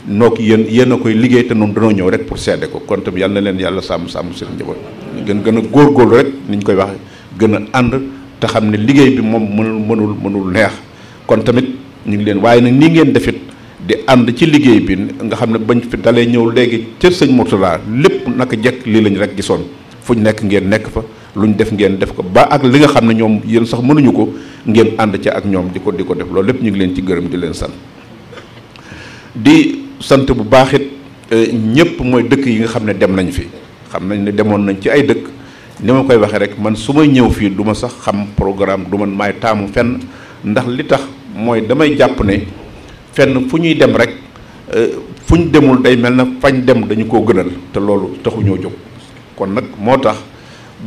noo ki yéen a koy liggéey te noonu danoo ñëw rek pour seede ko kon tamit yàlla na leen yàlla sàmm seen njaboot gën a góorgóorlu rek ni ñu koy wax gën a ànd te xam ne liggéey bi moom mënul neex kon tamit ñu ngi leen waaye nag nii ngeen defit di ànd ci liggéey bi nga xam ne bañ fi dalee ñëw léegi ca sëñ Mourtala lépp naka jekk lii lañ rek gisoon fuñ nekk ngeen nekk fa luñ def ngeen def ko ba ak li nga xam ne ñoom yéen sax mënuñu ko ngeen ànd ca ak ñoom di ko def loolu lépp ñu ngi leen ci gërëm di leen sant di sant bu baax it ñëpp mooy dëkk yi nga xam ne dem nañ fi xam nañ ne demoon nañ ci ay dëkk ni ma koy waxee rek man su may ñëw fii du ma sax xam programme du man maay taamu fenn ndax li tax mooy damay jàpp ne fenn fu ñuy dem rek fu ñu demul day mel na fañ dem dañu koo gënal te loolu taxuñoo jóg kon nag moo tax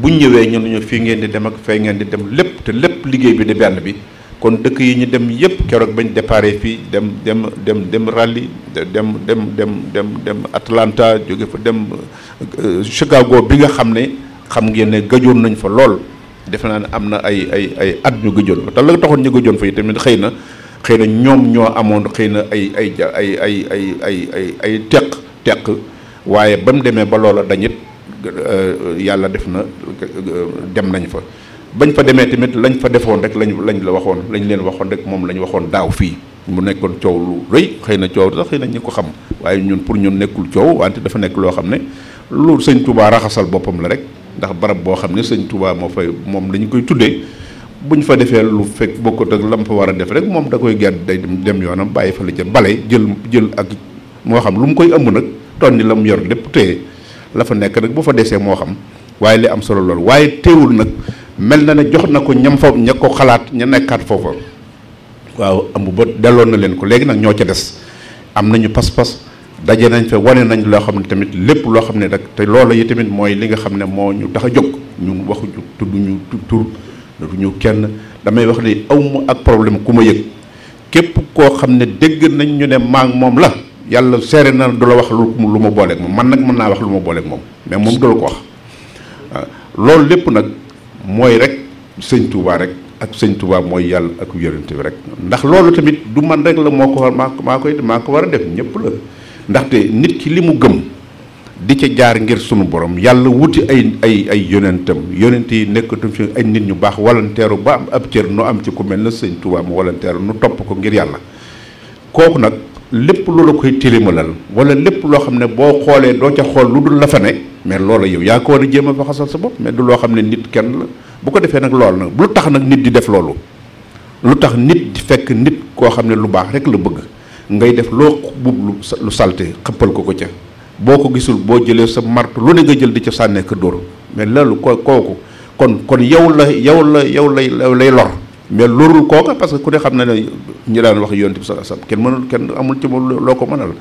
buñ ñëwee ñun ñu fii ngeen di dem ak fee ngeen di dem lépp te lépp liggéey bi di benn bi kon dëkk yi ñu dem yépp keroog bañ déparé fii dem Raleigh dem Atlanta jóge fa dem Chicago bi nga xam ne xam ngeen ne gëjoon nañ fa lool defe naa ne am na ay at ñu gëjoon fa te la taxoon ñu gëjoon fa yi tamit xëy na ñoom ñoo amoon xëy na ay teq waaye ba mu demee ba loola dañit yàlla def na dem nañ fa bañ fa demee tamit lañ fa defoon rek lañ leen waxoon rek moom lañ waxoon daaw fii mu nekkoon coow lu rëy xëy na coow sax xëy na ñu ko xam waaye ñun pour ñun nekkul coow wante dafa nekk loo xam ne lu sëñ Touba raxasal boppam la rek ndax barab boo xam ne sëñ Touba moom lañu koy tuddee buñ fa defee lu fekk bokkut ak lam fa war a def rek moom da koy gedd day dem yoonam bàyyi fa la jël bale jël ak moo xam lu mu koy ëmb nag ton ni la mu yor lépp téye la fa nekk nag bu fa desee moo xam waaye li am solo loolu waaye teewul nag mel na ne jox na ko ñam fa ña ko xalaat ña nekkaat foofa waaw ëmb ba delloon na leen ko léegi nag ñoo ca des am nañu pas-pas daje nañ fa wane nañ loo xam ne tamit lépp loo xam ne rek te loola yi tamit mooy li nga xam ne moo ñu tax a jóg ñun waxuñu tudduñu tur duñu kenn damay wax ni awma ak problème ku ma yëg képp koo xam ne dégg nañ ñu ne maa ngi moom la yàlla seere na du la wax lu ma booleeg moom man nag mën naa wax lu ma booleeg moom mais moom du la ko wax waaw loolu lépp nag mooy rek sëñ Touba rek ak sëñ Touba mooy yàlla ak yonent bi rek ndax loolu tamit du man rek la moo ko war maa ko war a def ñëpp la ndaxte nit ki li mu gëm di ca jaar ngir sunu borom yàlla wuti ay yonentam yonent yi nekkatu fi ay nit ñu baax walanteeru ba am ab cër nu am ci ku mel na sëñ Touba mu walanteeru nu topp ko ngir yàlla kooku nag lépp lu la koy tilimalal wala lépp loo xam ne boo xoolee doo ca xool lu dul la fa ne mais loola yow yaa ko war a jéem a fa xasal sa bopp mais du loo xam ne nit kenn la bu ko defee nag loolu nag lu tax nag nit di def loolu lu tax nit di fekk nit koo xam ne lu baax rek la bëgg ngay def loo bub lu salte xëppal ko ca boo ko gisul boo jëlee sa martu lu ne nga jël di ca sànnee ko dóor mais loolu kooku kon yow lay lor mais lorul kooka parce que ku ne xam na ne ñu daan wax yonent bi sallallahu alayhi wasallam kenn amul ci moom loo ko mënal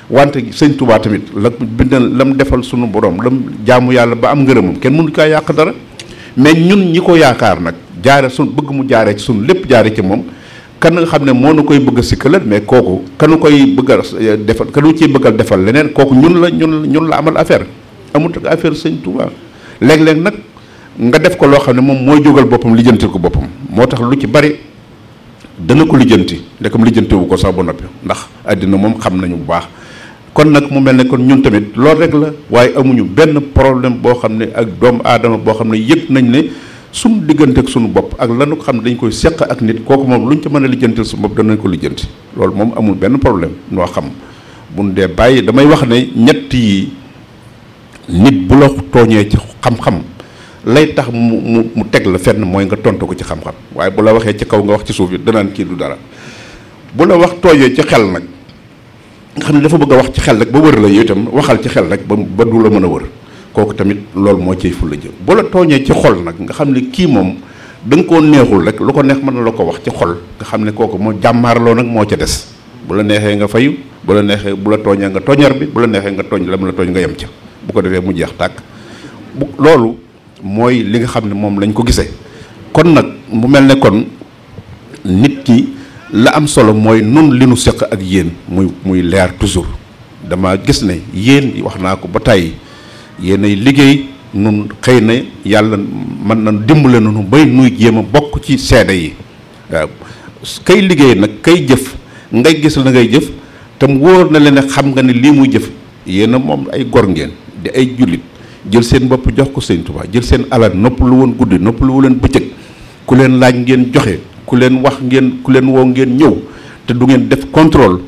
wante sëñ Touba tamit la bindal lam defal sunu borom lam jaamu yàlla ba am ngërëmam kenn mënu kaa yàq dara mais ñun ñi ko yaakaar nag jaare sun bëgg mu jaaree ci sunu lépp jaare ci moom kan nga xam ne moo nu koy bëgg a sikkalal mais kooku kanu koy bëggal defal kanu ciy bëggal defal leneen kooku ñun la amal affaire amut ak affaire sëñ Touba léeg-léeg nag nga def ko loo xam ne moom mooy jógal boppam lijjantil ko boppam moo tax lu ci bari dana ko lijjanti ndekam lijjantiwu ko sax ba noppi ndax àddina moom xam nañu bu baax kon nag mu mel ne kon ñun tamit loolu rek la waaye amuñu benn problème boo xam ne ak doomu aadama boo xam ne yëg nañ ne suñu diggante ak suñu bopp ak lanu xam ne dañ koy seq ak nit kooku moom luñ ca mën a lijjantil su bopp danañ ko lijjanti loolu moom amul benn problème noo xam buñ dee bàyyi damay wax ne ñett yi nit bu la tooñee ci xam-xam lay tax mu teg la fenn mooy nga tontu ko ci xam-xam waaye bu la waxee ci kaw nga wax ci suuf yi danaan kii du dara bu la wax tooñee ci xel nag nga xam ne dafa bëgg a wax ci xel rek ba wër la yow itam waxal ci xel rek ba du la mën a wër kooku tamit loolu moo ciy fu la jëm bu la tooñee ci xol nag nga xam ne kii moom da nga koo neexul rek lu ko neex mën na la ko wax ci xol nga xam ne kooku moo jàmmaarloo nag moo ca des bu la neexee nga fayu bu la neexee bu la tooñee nga tooñar bi bu la neexee nga tooñ la mu la tooñ nga yem ca bu ko defee mu jeex tàkk loolu mooy li nga xam ne moom lañ ko gisee kon nag mu mel ne kon nit ki la am solo mooy nun li nu seq ak yéen muy leer toujours dama gis ne yéen wax naa ko ba tàyyi yéen ay liggéey nun xëy na yàlla mën na dimbale nanu bay nuy jéem a bokk ci seede yi waaw kay liggéey nag kay jëf ngay gis la ngay jëf tam wóor na leen ne xam nga ne lii muy jëf yéen a moom ay gor ngeen di ay jullit jël seen bopp jox ko sëñ Touba jël seen alal nopp lu woon guddi nopp lu leen bëccëg ku leen laaj ngeen joxe ku leen wax ngeen ku leen woo ngeen ñëw te du ngeen def contrôle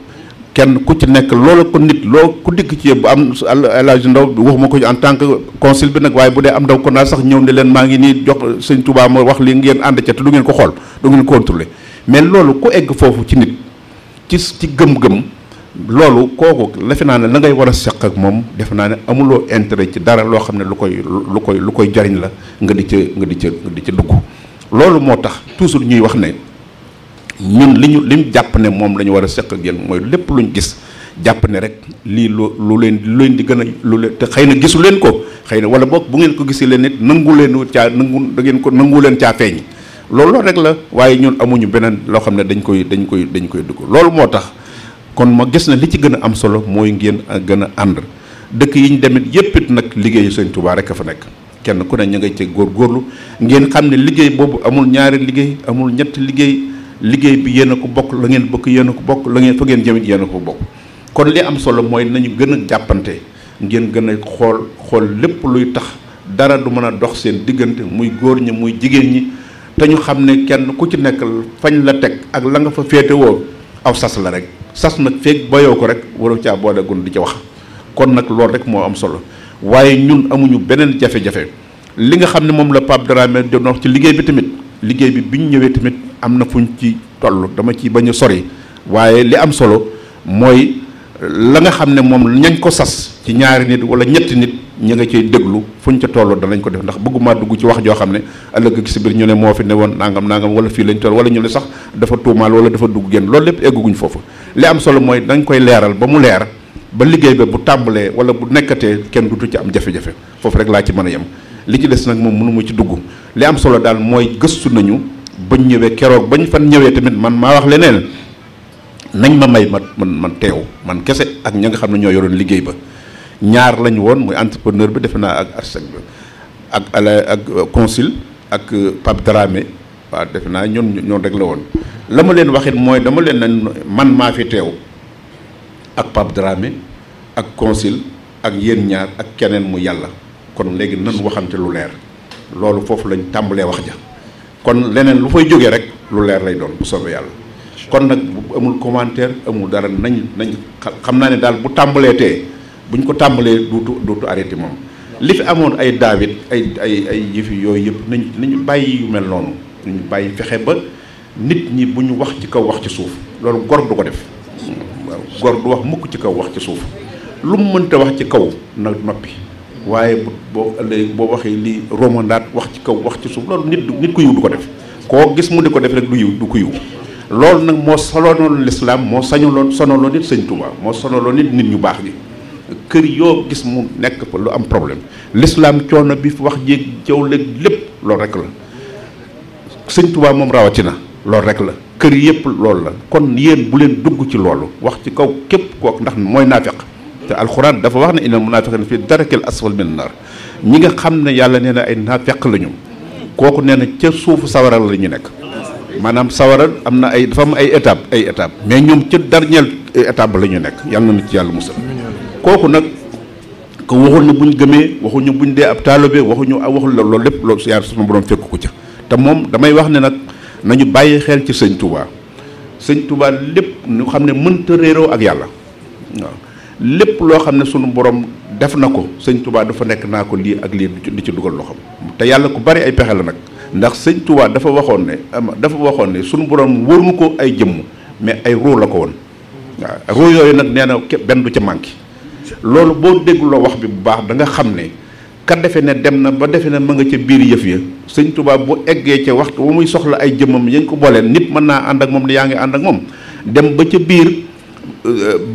kenn ku ci nekk loolu ko nit loo ku dikk ci bu am Elhadji Ndaw waxuma ko en tant que consul bi nag waaye bu dee am ndaw ko naa sax ñëw ne leen maa ngi nii jox sëñ Touba ma wax li ngeen ànd ca te du ngeen ko xool du ngeen contrôler mais loolu ku egg foofu ci nit ci gëm-gëm loolu kooku defe naa ne la ngay war a seq ak moom defe naa ne amuloo intérêt ci dara loo xam ne lu koy jariñ la nga di ca dugg. loolu moo tax toujours ñuy wax ne ñun li ñu jàpp ne moom la ñu war a seq ak yéen mooy lépp luñ gis jàpp ne rek lii lu leen di gën a lu leen te xëy na gisu leen ko xëy na wala boog bu ngeen ko gisee leen nit nangu leen caa feeñ loolu rek la waaye ñun amuñu beneen loo xam ne dañ koy dugg loolu moo tax kon ma gis na li ci gën a am solo mooy ngeen gën a ànd dëkk yi ñu demit yépp it nag liggéeyu Sëñ Tuubaa rek a fa nekk kenn ku ne ña ngay ci góorgóorlu ngeen xam ne liggéey boobu amul ñaari liggéey amul ñetti liggéey bi yéen a ko bokk la ngeen bëgg yéen a ko bokk la ngeen fa ngeen jëmit yéen a ko bokk kon li am solo mooy nañu gën a jàppante ngeen gën a xool lépp luy tax dara du mën a dox seen diggante muy góor ñi muy jigéen ñi te ñu xam ne kenn ku ci nekk fañ la teg ak la nga fa féetewoo aw sas la rek sas nag feeg bayoo ko rek waru caa boole gun di ca wax kon nag loolu rek moo am solo waaye ñun amuñu beneen jafe-jafe li nga xam ne moom la Pape Dramé doon wax ci liggéey bi tamit liggéey bi bi ñu ñëwee tamit am na fuñ ci toll dama ci bañ a sori waaye li am solo mooy la nga xam ne moom ñañ ko sas ci ñaari nit wala ñetti nit ñi nga cay déglu fuñ ca toll danañ ko def ndax bëgguma dugg ci wax joo xam ne ëllëg gi si biir ñu ne moo fi ne woon nangam wala fii lañ toll wala ñu ne sax dafa tuumaal wala dafa dugg génn loolu lépp egguguñ foofu li am solo mooy dañ koy leeral ba mu leer ba liggéey ba bu tàmbalee wala bu nekkatee kenn dutu ci am jafe-jafe foofu rek laa ci mën a yem li ci des nag moom mënu ma ci dugg li am solo daal mooy gëstu nañu bañ ñëwee keroog bañ fan ñëwee tamit man maa wax leneen nañ ma may man teew man kese ak ña nga xam ne ñoo yoroon liggéey ba ñaar lañ woon muy entrepreneur bi defe naa ak architecte bi ak consul ak Pape Dramé waaw defe naa ñoon rek la woon la ma leen waxit mooy dama leen na man maa fi teew ak Pape Dramé ak consul ak yéen ñaar ak keneen mu yàlla kon léegi nan waxante lu leer loolu foofu lañ tàmbalee wax ja kon leneen lu fay jógee rek lu leer lay doon bu soobee yàlla kon nag amul commentaire amul dara nañ xam naa ne daal bu tàmbalee tee buñ ko tàmbalee duutu arrêté moom li fi amoon ay daawit ay yëfi yooyu yëpp nañu bàyyi yu mel noonu nañu bàyyi fexe ba nit ñi bu ñu wax ci kaw wax ci suuf loolu gor du ko def waaw gor du wax mukk ci kaw wax ci suuf lu mu mënta wax ci kaw na noppi waaye boo waxee li romandaat wax ci kaw wax ci suuf loolu nit ku yiw du ko def koo gis mu di ko def rek du ko yiw loolu nag moo sonaloon lislaam moo sonaloon nit Sëñ Tuubaa moo sonaloon nit ñu baax ñi kër yoo gis mu nekk fa lu am problème lislaam coono bi fi wax jéeg jaww lépp loolu rek la Sëñ Tuubaa moom rawatina loolu rek la kër yëpp loolu la kon yéen bu leen dugg ci loolu wax ci kaw képp kook ndax mooy naafiq te alxuraan dafa wax ne innal munaafiqiina fii darakil asfal min naar ñi nga xam ne yàlla nee na ay naafiq lañu kooku nee na ca suufu sawara la ñu nekk maanaam sawara am na dafa am ay étape mais ñoom ca dernière étape ba la ñu nekk yàlla na ci yàlla musal kooku nag ko waxul ne buñ gëmee waxuñu buñ dee ab taalibe waxul loolu lépp loolu si yàlla sunu borom fekk ko ca te moom damay wax ne nag nañu bàyyi xel ci Sëñ Tuubaa lépp ñu xam ne mënta réeroo ak yàlla waaw lépp loo xam ne sunu borom def na ko Sëñ Tuubaa dafa nekk naa ko lii ak lii di ci dugal loxoom te yàlla ku bari ay pexe la nag ndax Sëñ Tuubaa dafa waxoon ne sunu borom wëruñu ko ay jëmm mais ay ruu la ko woon waaw ruu yooyu nag nee na benn du ca manqué loolu boo dégguloo wax bi bu baax da nga xam ne ka defe ne dem na ba defe ne ma nga ca biir yëf ya Sëñ Tuubaa bu eggee ca waxtu ba muy soxla ay jëmmam yañ ko booleen nit mën naa ànd ak moom ne yaa ngi ànd ak moom dem ba ca biir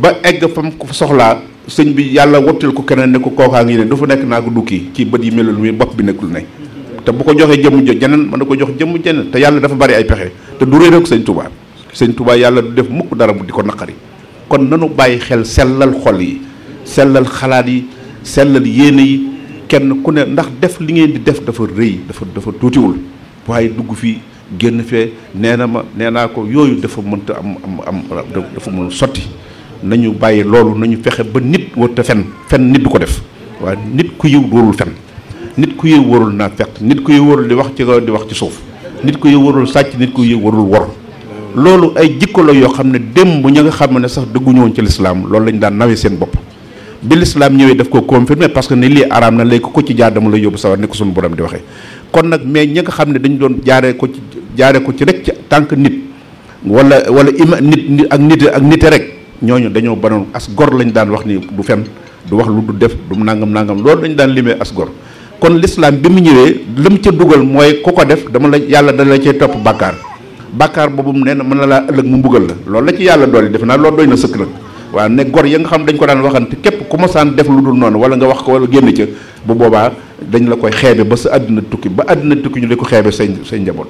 ba egg fam ko soxlaa sëñ bi yàlla wottil ko keneen ne ko kookaa ngi ne dafa nekk naa ko dukki ci bët yi melul mi bopp bi nekkul ne te bu ko joxee jëmm jeneen mën na ko jox jëmm jeneen te yàlla dafa bari ay pexe te du réer ak Sëñ Tuubaa yàlla du def mukk dara bu di ko naqari kon nanu bàyyi xel sellal xol yi sellal xalaat yi sellal yéene yi kenn ku ne ndax def li ngeen di def dafa rëy dafa tuutiwul waaye dugg fii génn fee nee naa ko yooyu dafa mënta am dafa mën sotti nañu bàyyi loolu nañu fexe ba nit warut fen nit du ko def waaye nit ku yiw warul fen nit ku yiw warul naa fekk nit ku yiw warul di wax ci kaw di wax ci suuf nit ku yiw warul sàcc nit ku yiw warul wor loolu ay jikko la yoo xam ne démb ña nga xam ne sax dëgguñu woon ci lislaam loolu lañu daan nawee seen bopp bi lislaam ñëwee daf ko confirmer parce que ne lii araam na léegi ko ci jaar dama lay yóbbu sawar ni ko suñu borom di waxee kon nag mais ñi nga xam ne dañu doon jaaree ko ci rek ci tànk nit wala ima nit ak nite rek ñooñu dañoo banoon as gor lañ daan wax ni du fen du wax lu du def du nangam loolu dañ daan limee as gor. kon l'islam bi mu ñëwee lam ca dugal mooy ku ko def dama la yàlla dana la cay topp bàkkaar boobu nee na mën na laa ëllëg mu mbugal la loolu la ci yàlla dool yi def naa loolu doy na sëkk nag waaw ne gor ya nga xam dañ ko daan waxante képp ku masaan def lu dul noonu wala nga wax ko wala génn ca bu boobaa dañ la koy xeebe ba sa àdduna tukki ba àdduna tukki ñu di ko xeebe say njaboot.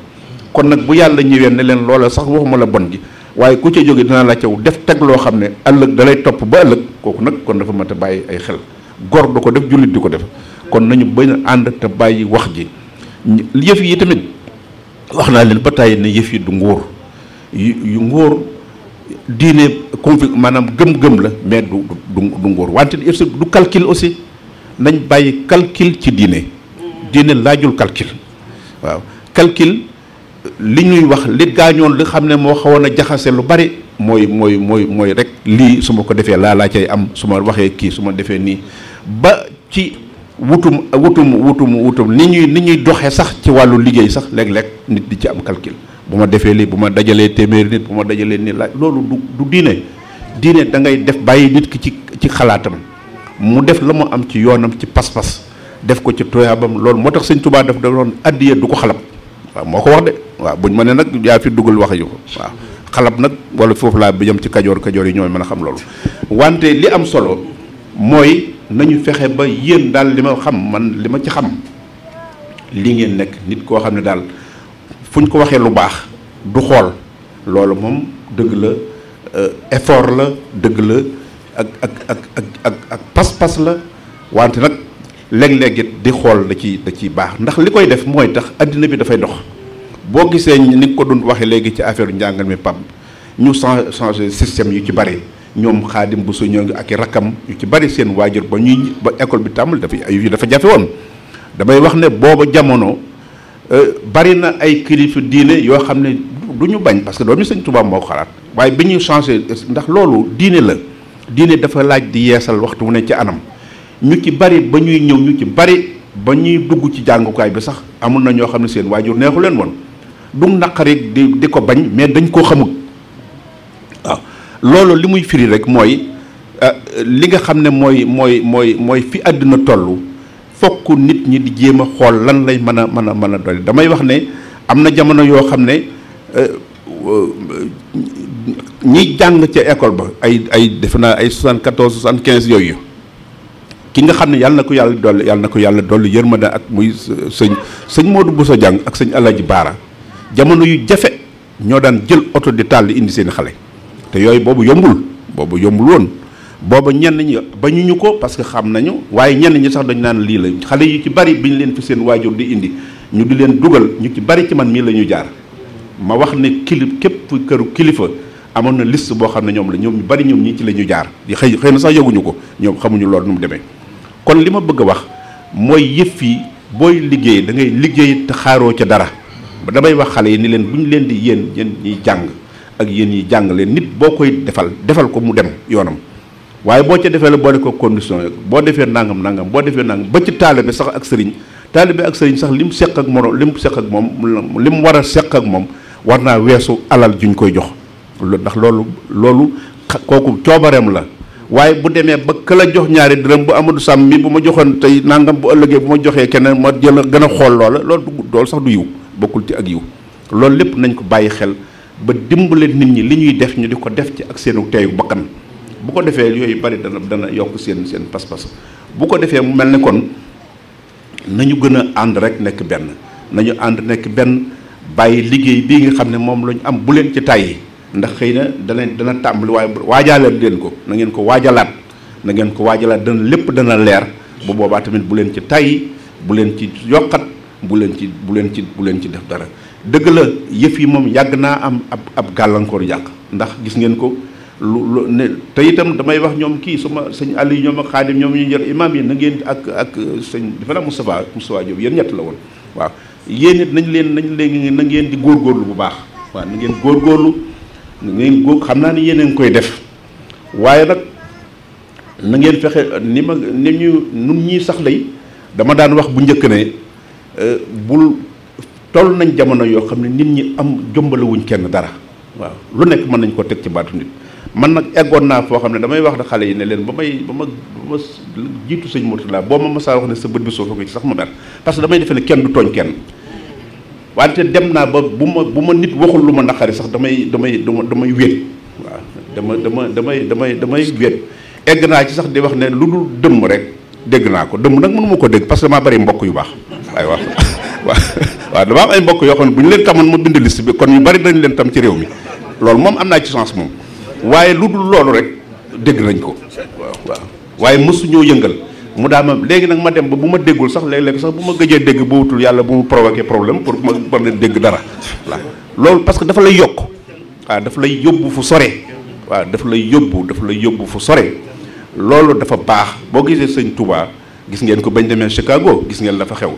kon nag bu yàlla ñëwee ne leen loola sax waxuma la bon gi waaye ku ca jóge dinaa la caw def teg loo xam ne ëllëg da lay topp ba ëllëg kooku nag kon dafa mat a bàyyi ay xel gor du ko def jullit di ko def kon nañu bañ a ànd te bàyyi wax ji yëf yi tamit wax naa leen ba tàyyi ne yëf yi du nguur yu nguur diine conflit maanaam gëm-gëm la mais du nguur wante du calcul aussi nañ bàyyi calcul ci diine laajul calcul waaw calcul li ñuy wax li gaañoon li xam ne moo xawoon a jaxase lu bari mooy rek lii su ma ko defee laa cay am su ma waxee kii su ma defee nii ba ci wutum ni ñuy doxee sax ci wàllu liggéey sax léeg-léeg nit di ci am calcul bu ma defee lii bu ma dajalee téeméeri nit bu ma dajalee nii laaj loolu du diine da ngay def bàyyi nit ki ci xalaatam mu def la mu am ci yoonam ci pas-pas def ko ci tooyaabam loolu moo tax sëñ Tuubaa daf doon addiya du ko xalab waaw moo ko wax de waaw buñ ma ne nag yaa fi dugal wax yu ko waaw xalab nag wala foofu laa bi jëm ci kajoor yi ñooy mën a xam loolu wante li am solo mooy nañu fexe ba yéen daal li ma xam man li ma ci xam li ngeen nekk nit koo xam ne daal fu ñu ko waxee lu baax du xool loolu moom dëgg la effort la dëgg la ak pas-pas la wante nag léeg-léeg it di xool da ciy baax ndax li koy def mooy tax addina bi dafay dox boo gisee ni nga ko doon waxee léegi ci affaire njàngal mi pam ñu changé système yu ci bari ñoom xaadim bu su ñoo ngi ak i rakkam yu ci bari seen waajur ba école bi tàmbali dafa jafe woon damay wax ne booba jamono bari na ay kilifa diine yoo xam ne du ñu bañ parce que doomi Sëñ Tuubaa moo ko xalaat waaye bi ñuy changé ndax loolu diine dafa laaj di yeesal waxtu wu ne ci anam ñu ci bari ba ñuy ñëw ñu ci bari ba ñuy dugg ci jàngukaay bi sax amul na ñoo xam ne seen waajur neexu leen woon du naqari di ko bañ mais dañ koo xamul waaw loolu li muy firi rek mooy li nga xam ne mooy fi àddina toll fokk nit ñi di jéem a xool lan lay mën a dolli damay wax ne am na jamono yoo xam ne ñiy jàng ca école ba ay defe naa ay 74 75 yooyu ki nga xam ne yàlla na ko yàlla dolli yërmande ak muy sëñ Modou Bousso Dieng ak sëñ Alaji Baara jamono yu jafe ñoo daan jël oto di taal di indi seen xale te yooyu boobu yombul woon booba ñenn ñi bañuñu ko parce que xam nañu waaye ñenn ñi sax dañu naan lii la xale yu ci bari bi ñu leen fi seen waajur di indi ñu di leen dugal ñu ci bari ci man mii la ñu jaar ma wax ne képp këru kilifa amoon na liste boo xam ne ñoom ñu bari ñoom ñii ci la ñu jaar di xëy na sax yëguñu ko ñoom xamuñu loolu nu mu demee kon li ma bëgg a wax mooy yëf yi booy liggéey da ngay liggéey te xaaroo ca dara damay wax xale yi ni leen bu ñu leen di yéen ñiy jàng ak yéen ñiy jàng leen nit boo koy defal ko mu dem yoonam waaye boo ca defee la boole ko condition boo defee nangam boo defee nangam ba ci taalibe sax ak sëriñ sax li mu seq ak morom li mu seq ak moom li mu war a seq ak moom war naa weesu alal juñ koy jox ndax loolu kooku coobareem la waaye bu demee ba ka la jox ñaari dërëm bu Amadou Sam mi bu ma joxoon tey nangam bu ëllëgee bu ma joxee keneen ma jël a gën a xool loolu sax du yiw bokkul ci ak yiw loolu lépp nañ ko bàyyi xel ba dimbale nit ñi li ñuy def ñu di ko def ci ak seenu teeyu bakkan bu ko defee yooyu bari dana yokk seen pas-pas bu ko defee mu mel ne kon nañu gën a ànd rek nekk benn bàyyi liggéey bii nga xam ne moom lañu am bu leen ci tàyyi ndax xëy na dana tàmbali waaye waajalaat leen ko na ngeen ko waajalaat dana lépp dana leer bu boobaa tamit bu leen ci tàyyi bu leen ci yokkat bu leen ci def dara dëgg la yëf yi moom yàgg naa am ab gàllankoor yàq ndax gis ngeen ko lu ne te itam damay wax ñoom kii suma sëñ Aliou ñoom ak Xaadim ñoom ñu jël imaam yi na ngeen ak sëñ dafa naa Moustapha Diop yéen ñett la woon waaw yéen it nañ leen na ngeen di góorgóorlu bu baax waaw na ngeen góorgóorlu xam naa ni yéen a ngi koy def waaye nag na ngeen fexe ni nun ñii sax lay dama daan wax bu njëkk ne bul toll nañ jamono yoo xam ne nit ñi am jombalewuñ kenn dara waaw lu nekk mën nañ ko teg ci baatu nit man nag eggoon naa foo xam ne damay wax ne xale yi ne leen ba ma jiitu sëñ Mourtala boo ma masaa wax ne sa bët bi soo ko ci sax ma mer parce que damay defe ne kenn du tooñ kenn wante dem naa ba bu ma nit waxul lu ma naqari sax damay wéet waaw damay wéet egg naa ci sax di wax ne lu dul dëmm rek dégg naa ko dëmm nag mënu ma ko dégg parce que damaa bari mbokk yu baax waaye waaw dama am ay mbokk yoo xam ne bu ñu leen tamoon ma bind liste bi kon ñu bari dañ leen tam ci réew mi loolu moom am naa ci chance moom waaye lu dul loolu rek dégg nañ ko waaw waaye mësuñoo yëngal mu daa ma léegi nag ma dem ba bu ma déggul sax léeg-léeg sax bu ma gëjee dégg bu wutul yàlla bu mu provoqué problème pour ma war leen dégg dara waaw loolu parce que dafa lay yokk waaw dafa lay yóbbu fu sore waaw dafa lay yóbbu fu sore loolu dafa baax boo gisee sëñ Touba gis ngeen ko bañ demee Chicago gis ngeen la fa xew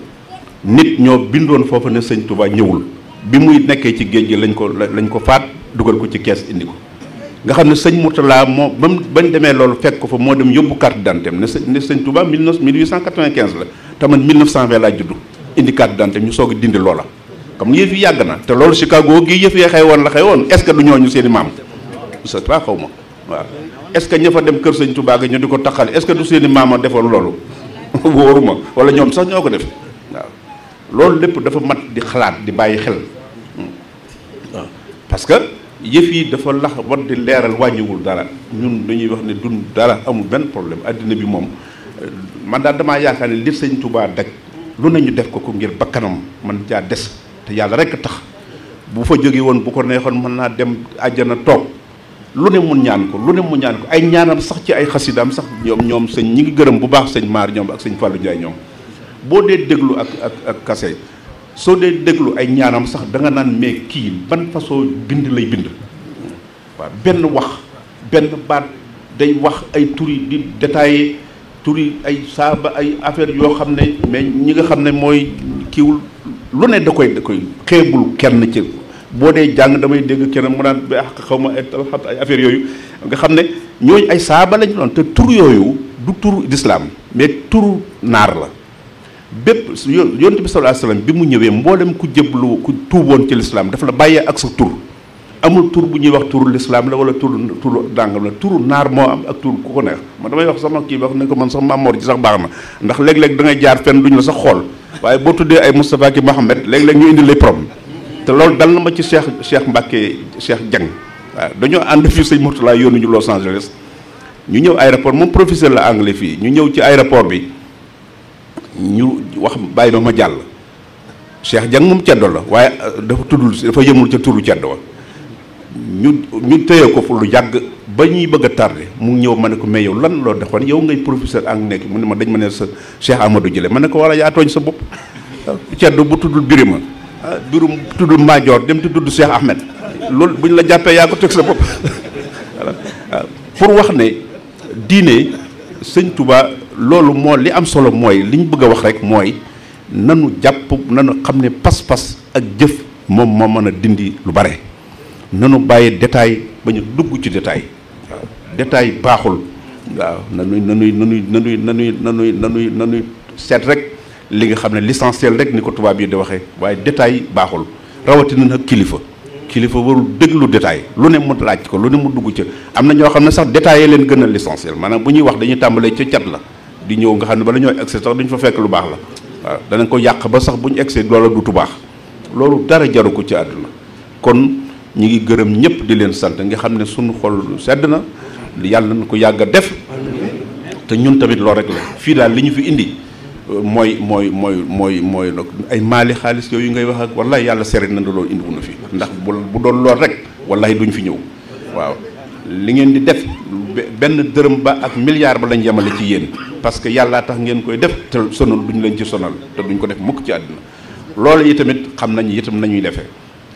nit ñoo bindoon foofu ne sëñ Touba ñëwul bi muy nekkee ci géej gi lañ ko faat dugal ko ci kees indi ko nga xam ne sëñ Mourtala moo bañ demee loolu fekk ko fa moo dem yóbbu carte d'identité ne sëñ Touba 1895 la te man 1920 laa juddu indi carte d'identité ñu soog a dindi loola comme yëf yi yàgg na te loolu Chicago gi yëf yi xewoon la xewoon est-ce que du ñooñu seen i maam c'est pas xaw ma waaw est-ce que ña fa dem kër sëñ Touba ga ñu di ko taxal est-ce que du seen i maam a defoon loolu wóoruma wala ñoom sax ñoo ko def waaw loolu lépp dafa mat di xalaat di bàyyi xel waaw parce que yëf yi dafa lax war di leeral wàññiwul dara ñun dañuy wax ne dund dara amul benn problème addina bi moom man daal damaa yaakaar ne li sëñ Touba daj lu nañu def ko ngir bakkanam man caa des te yàlla rek tax bu fa jógee woon bu ko neexoon mën naa dem àjjana toog lu ne mu ñaan ko ay ñaanam sax ci ay xasidaam sax ñoom sëñ ñi ngi gërëm bu baax sëñ Maar ñoom ak sëñ Fallou Ndiaye ñoom boo dee déglu ak kase soo dee déglu ay ñaanam sax da nga naan mais kii ban façon bind lay bind waaw benn wax benn baat day wax ay turi di détaillé turi ay saaba ay affaire yoo xam ne mais ñi nga xam ne mooy kiiwul lu ne da koy xeebul kenn ci boo dee jàng damay dégg kenn mu naan ba xaw ma ay affaire yooyu nga xam ne ñooñu ay saaba lañu doon te tur yooyu du turu d'islam mais turu naar la bépp yonent bi sallallahu alayhi wasallam bi mu ñëwee mboolem ku jëblu ku tuuboon ci l'islam dafa la bàyyee ak sa tur amul tur bu ñuy wax turu l'islam la wala turu dàngam la turu naar moo am ak tur ku ko neex man damay wax sama kii wax ne ko man sax Mamor ji sax baax na ndax léeg-léeg da ngay jaar fenn duñu la sax xool waaye boo tuddee ay Moustapha ki Mohamed léeg-léeg ñu indi les problèmes te loolu dal na ma ci Cheikh Mbacke Cheikh Dieng waaw dañoo ànd fii sëñ Mourtala yónni ñu Los Angeles ñu ñëw aéroport moom professeur la anglais fii ñu ñëw ci aéroport bi ñu wax bàyyi ma jàll Cheikh Dieng moom ceddo la waaye dafa yëmul ca turu ceddo wa ñu téye ko fu lu yàgg ba ñuy bëgg a tardé mu ñëw ma ne ko mais yow lan loo defoon yow ngay professeur anglais nekk mu ne ma dañ ma ne sa Cheikh Amadou Jële ma ne ko wala yaa tooñ sa bopp ceddo bu tuddul Birima birum tuddul Maajoor dem te tudd Cheikh Ahmed loolu bu ñu la jàppee yaa ko teg sa bopp pour wax ne diine sëñ Touba loolu moo li am solo mooy li ñu bëgg a wax rek mooy nanu xam ne pas-pas ak jëf moom moo mën a dindi lu bare nanu bàyyi détail ba ñu dugg ci détail waaw détail baaxul waaw nanuy seet rek li nga xam ne l'essentiel rek ni ko tubaab yi di waxee waaye détail baaxul rawatina nag kilifa warul déglu détail lu ne mu laaj ko lu ne mu dugg ca am na ñoo xam ne sax détaillé leen gën a l'essentiel maanaam bu ñuy wax dañuy tàmbalee ca cat la di ñëw nga xam ne bala ñooy egsi sax duñ fa fekk lu baax la waaw danañ ko yàq ba sax bu ñu egsi loola du tubaax loolu dara jaru ko ci àdduna kon ñi ngi gërëm ñëpp di leen sant nga xam ne suñu xol sedd na yàlla na ko yàgg a def te ñun tamit loolu rek la fii daal li ñu fi indi mooy ay maali xaalis yooyu ngay wax ak wallahi yàlla sere na loolu indi wu na fi ndax bu doon lool rek wallahi duñ fi ñëw waaw li ngeen di def benn dërëm ba ak milliard ba lañ yemale ci yéen parce que yàllaa tax ngeen koy def te sonal duñ leen ci sonal te duñ ko def mukk ci àddina loolu yi tamit xam nañu itam nañuy defee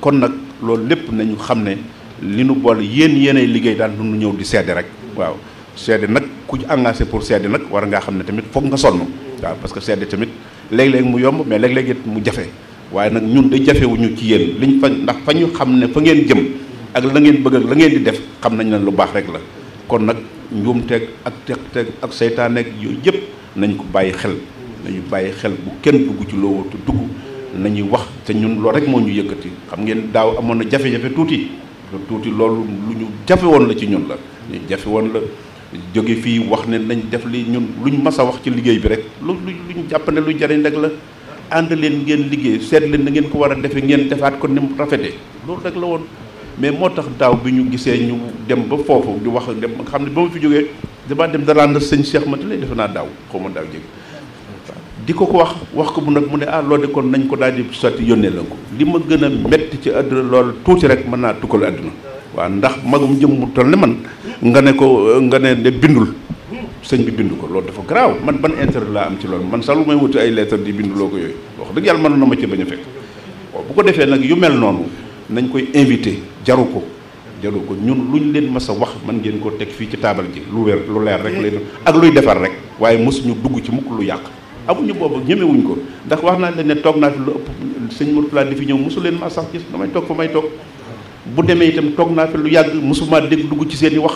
kon nag loolu lépp nañu xam ne li nu boole yéenay liggéey daal nu ñëw di seede rek waaw seede nag ku engagé pour seede nag war ngaa xam ne tamit foog nga sonn waaw parce que seede tamit léeg-léeg mu yomb mais léeg-léeg it mu jafe waaye nag ñun de jafewuñu ci yéen liñ fa ndax fa ñu xam ne fa ngeen jëm ak la ngeen bëgg ak la ngeen di def xam nañ ne lu baax rek la kon nag njuumteeg ak teeg ak seytaaneeg yooyu yëpp nañ ko bàyyi xel nañu bàyyi xel bu kenn dugg ci loo wartu dugg nañuy wax te ñun loolu rek moo ñu yëkkati xam ngeen daaw amoon na jafe-jafe tuuti tuuti loolu lu ñu jafe woon la ci ñun la ñu jafe woon la jóge fii wax ne nañ def li ñun luñ mas a wax ci liggéey bi rek luñ jàpp ne lu jariñ rek la ànd leen ngeen liggéey seet leen na ngeen ko war a defee ngeen defaat ko ni mu rafetee loolu rek la woon. mais moo tax daaw bi ñu gisee ñu dem ba foofu di wax dem nga xam ne ba ma fi jógee damaa dem da rendre sëñ Cheikh Mati lay defe naa daaw xaw ma daaw jég di ko wax ko bu nag mu ne loolu de kon nañ ko daal di sotti yónnee la ko li ma gën a métti ci àdduna loolu tuuti rek mën naa tukkal àdduna waaw ndax magum jëm mu toll ne man nga ne bindul sëñ bi bind ko loolu dafa garaaw man ban intérêt laa am ci loolu man sax lu may wuti ay lettre di binduloo ko yooyu wax dëgg yàlla mën na ma ci bañ a fekk waaw bu ko defee nag yu mel noonu nañ koy invité jaru ko ñun luñ leen mas a wax man ngeen ko teg fii ci taabal ji lu leer rek leen ak luy defar rek waaye mosuñu dugg ci mukk lu yàq amuñu boobu ñemewuñ ko ndax wax naa leen ne toog naa fi lu ëpp sëñ Mourtala di fi ñëw mosu leen ma sax gis damay toog fa may toog bu demee itam toog naa fi lu yàgg mosuma dégg dugg ci seen i wax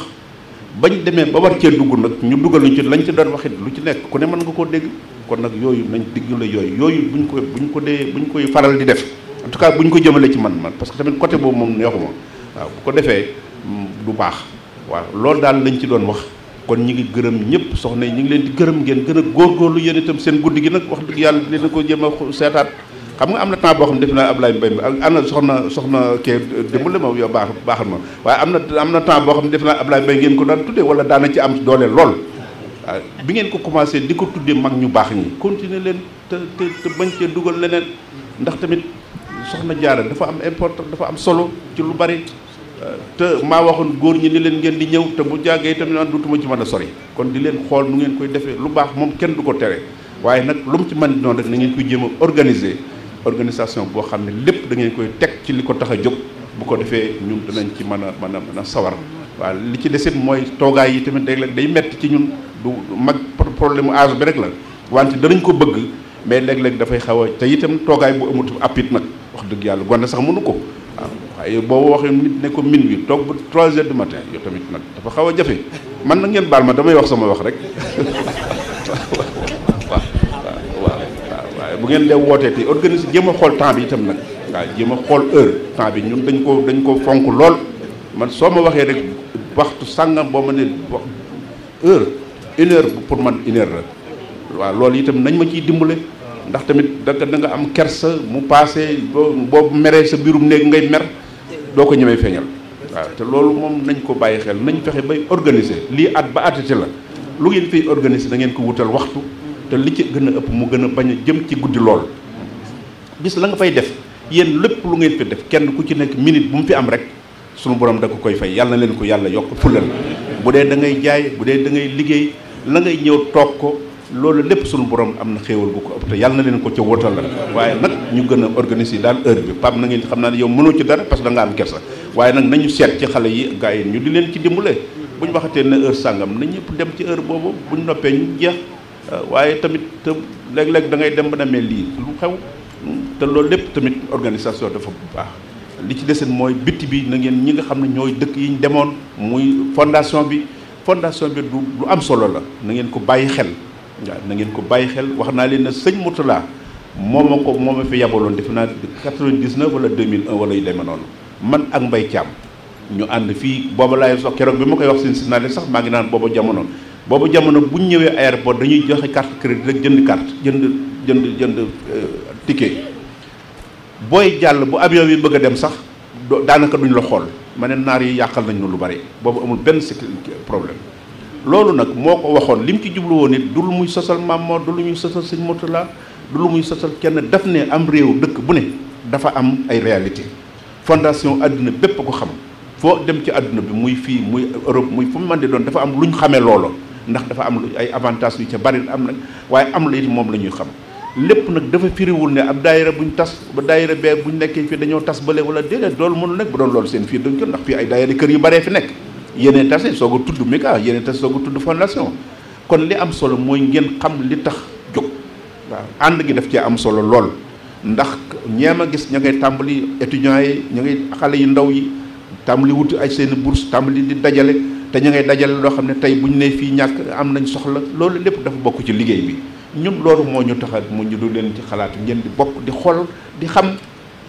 bañ demee ba war cee dugg nag ñu dugal ñu ci lañ ci doon waxit lu ci nekk ku ne mën nga koo dégg kon nag yooyu nañ digg la yooyu buñ koy faral di def en tout cas bu ñu ko jëmale ci man parce que tamit côté boobu moom neexuma waaw bu ko defee du baax waaw loolu daal lañ ci doon wax kon ñi ngi gërëm ñëpp soxna yi ñi ngi leen di gërëm ngeen gën a góorgóorlu yéen itam seen guddi gi nag wax dëgg yàlla leen ko jéem a seetaat xam nga am na temps boo xam ne def naa Ablaye Mbaye ak am na soxna kee dimbale ma yow baaxal ma waaye am na temps boo xam ne def naa Ablaye Mbaye ngeen ko daan tuddee wala daana ci am doole lool waaw bi ngeen ko commencé di ko tuddee mag ñu baax ñi continuer leen te bañ cee dugal leneen ndax tamit soxna Jaara dafa am important dafa am solo ci lu bari te maa waxoon góor ñi ni leen ngeen di ñëw te bu jàggee tamit naan dutuma ci mën a sori kon di leen xool nu ngeen koy defee lu baax moom kenn du ko tere waaye nag lu mu ci mën noonu rek na ngeen koy jéem a organiser organisation boo xam ne lépp da ngeen koy teg ci li ko tax a jóg bu ko defee ñun danañ ci mën a sawar waaw li ci desit mooy toogaay yi tamit day metti ci ñun du mag problème mu âge bi rek la wante danañ ko bëgg mais léeg-léeg dafay xaw a te itam toogaay bu amut appit nag wax dëgg yàlla gone sax mënu ko waaw waaye boo waxee nit ne ko minuit toog ba 3 heures du matin yow tamit nag dafa xaw a jafe man na ngeen baal ma damay wax sama wax rek waaw bu ngeen dee wootee te organiser jéem a xool temps bi itam nag waaw jéem a xool heure temps bi ñun dañ ko fonk lool man soo ma waxee rek waxtu sàngam boo ma ne wax heure 1 heure pour man 1 heure la waaw loolu itam nañ ma ciy dimbale ndax tamit da nga am kersa mu paase boo meree sa biirum néeg ngay mer doo ko ñemee feeñal waaw te loolu moom nañ ko bàyyi xel nañ fexe bay organiser lii at ba atati la lu ngeen fiy organiser da ngeen ko wutal waxtu te li ci gën a ëpp mu gën a bañ a jëm ci guddi lool bis la nga fay def yéen lépp lu ngeen fi def kenn ku ci nekk minute bu mu fi am rek sunu borom da ko koy fay yàlla na leen ko yàlla yokk fulal bu dee da ngay jaay bu dee da ngay liggéey la ngay ñëw toog ko loolu lépp sunu borom am na xéewal bu ko ëpp te yàlla na leen ko ca wóotal la waaye nag ñu gën a organiser daal heure bi Pape na ngeen xam naa ne yow mënoo ci dara parce que da nga am kersa waaye nag nañu seet ci xale yi gars yi ñu di leen ci dimbale bu ñu waxatee ne heure sàngam na ñëpp dem ci heure boobu bu ñu noppee ñu jeex waaye tamit te léeg-léeg da ngay dem ba demee lii lu xew te loolu lépp tamit organisation dafa bu baax li ci deseen mooy bitti bi na ngeen ñi nga xam ne ñooy dëkk yi ñu demoon muy fondation bi du lu am solo la na ngeen ko bàyyi xel waaw na ngeen ko bàyyi xel wax naa leen ne sëñ Mourtala moo ma fi yabaloon defe naa 99 wala 2001 wala yu demee noonu man ak Mbaye Thiam ñu ànd fii booba laay sox keroog bi ma koy wax seen si naa leen sax maa ngi naan booba jamono bu ñu ñëwee aéroport dañuy joxe carte crédit rek jënd carte jënd ticket booy jàll bu avion bi bëgg a dem sax daanaka duñ la xool ma ne naar yi yàqal nañ lu bari boobu amul benn problème loolu nag moo ko waxoon li mu ci jublu woon it du lu muy sosal Maam Mor du lu muy sosal sëñ Mourtala du lu muy sosal kenn daf ne am réew dëkk bu ne dafa am ay réalité fondation àdduna bépp ko xam foo dem ci àdduna bi muy fii muy Europe muy fu mu mën di doon dafa am lu ñu xamee loolu ndax dafa am ay avantages yu ca bari am nag waaye am la it moom la ñuy xam lépp nag dafa firiwul ne ab daayira buñ tas ba daayira bee buñ nekkee fii dañoo tas bële wala déedéet loolu mënul nekk bu doon loolu seen fii dañ ko ndax fii ay daayira kër yu baree fi nekk yéenee tase soog a tudd Mika yéenee tase soog a tudd fondation kon li am solo mooy ngeen xam li tax jóg waaw ànd gi daf cee am solo lool ndax ñeema gis ña ngay tàmbali étudiants yi ña ngay xale yu ndaw yi tàmbali wuti ay seen bourse tàmbali di dajale te ña ngay dajale loo xam ne tey bu ñu nee fii ñàkk am nañ soxla loolu lépp dafa bokk ci liggéey bi ñun loolu moo ñu tax mu ñu du leen ci xalaat ngeen di bokk di xool di xam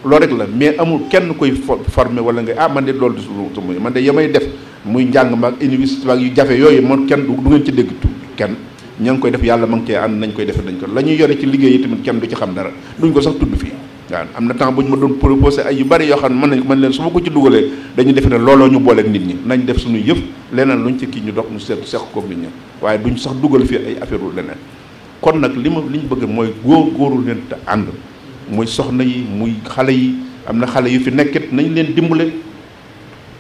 loolu rek la mais amul kenn koy formé wala nga man de loolu du man de yamay def muy njàng maag université maag yu jafe yooyu man kenn du ngeen ci dégg kenn ña ngi koy def yàlla ma ngi cee ànd nañ koy defe dañ ko la ñuy yore ci liggéey yi tamit kenn du ci xam dara duñ ko sax tudd fii waaw am na temps bu ñu ma doon proposé ay yu bari yoo xam ne mën leen su ma ko ci dugalee dañuy defe ne looloo ñu booleeg nit ñi nañ def suñu yëf leneen luñ ci kii ñu dox ñu seq koog nit ñi waaye duñ sax dugal fii ay affaire u leneen kon nag li ñu bëgg mooy góoru leen te ànd muy soxna yi muy xale yi am na xale yu fi nekkit nañ leen dimbale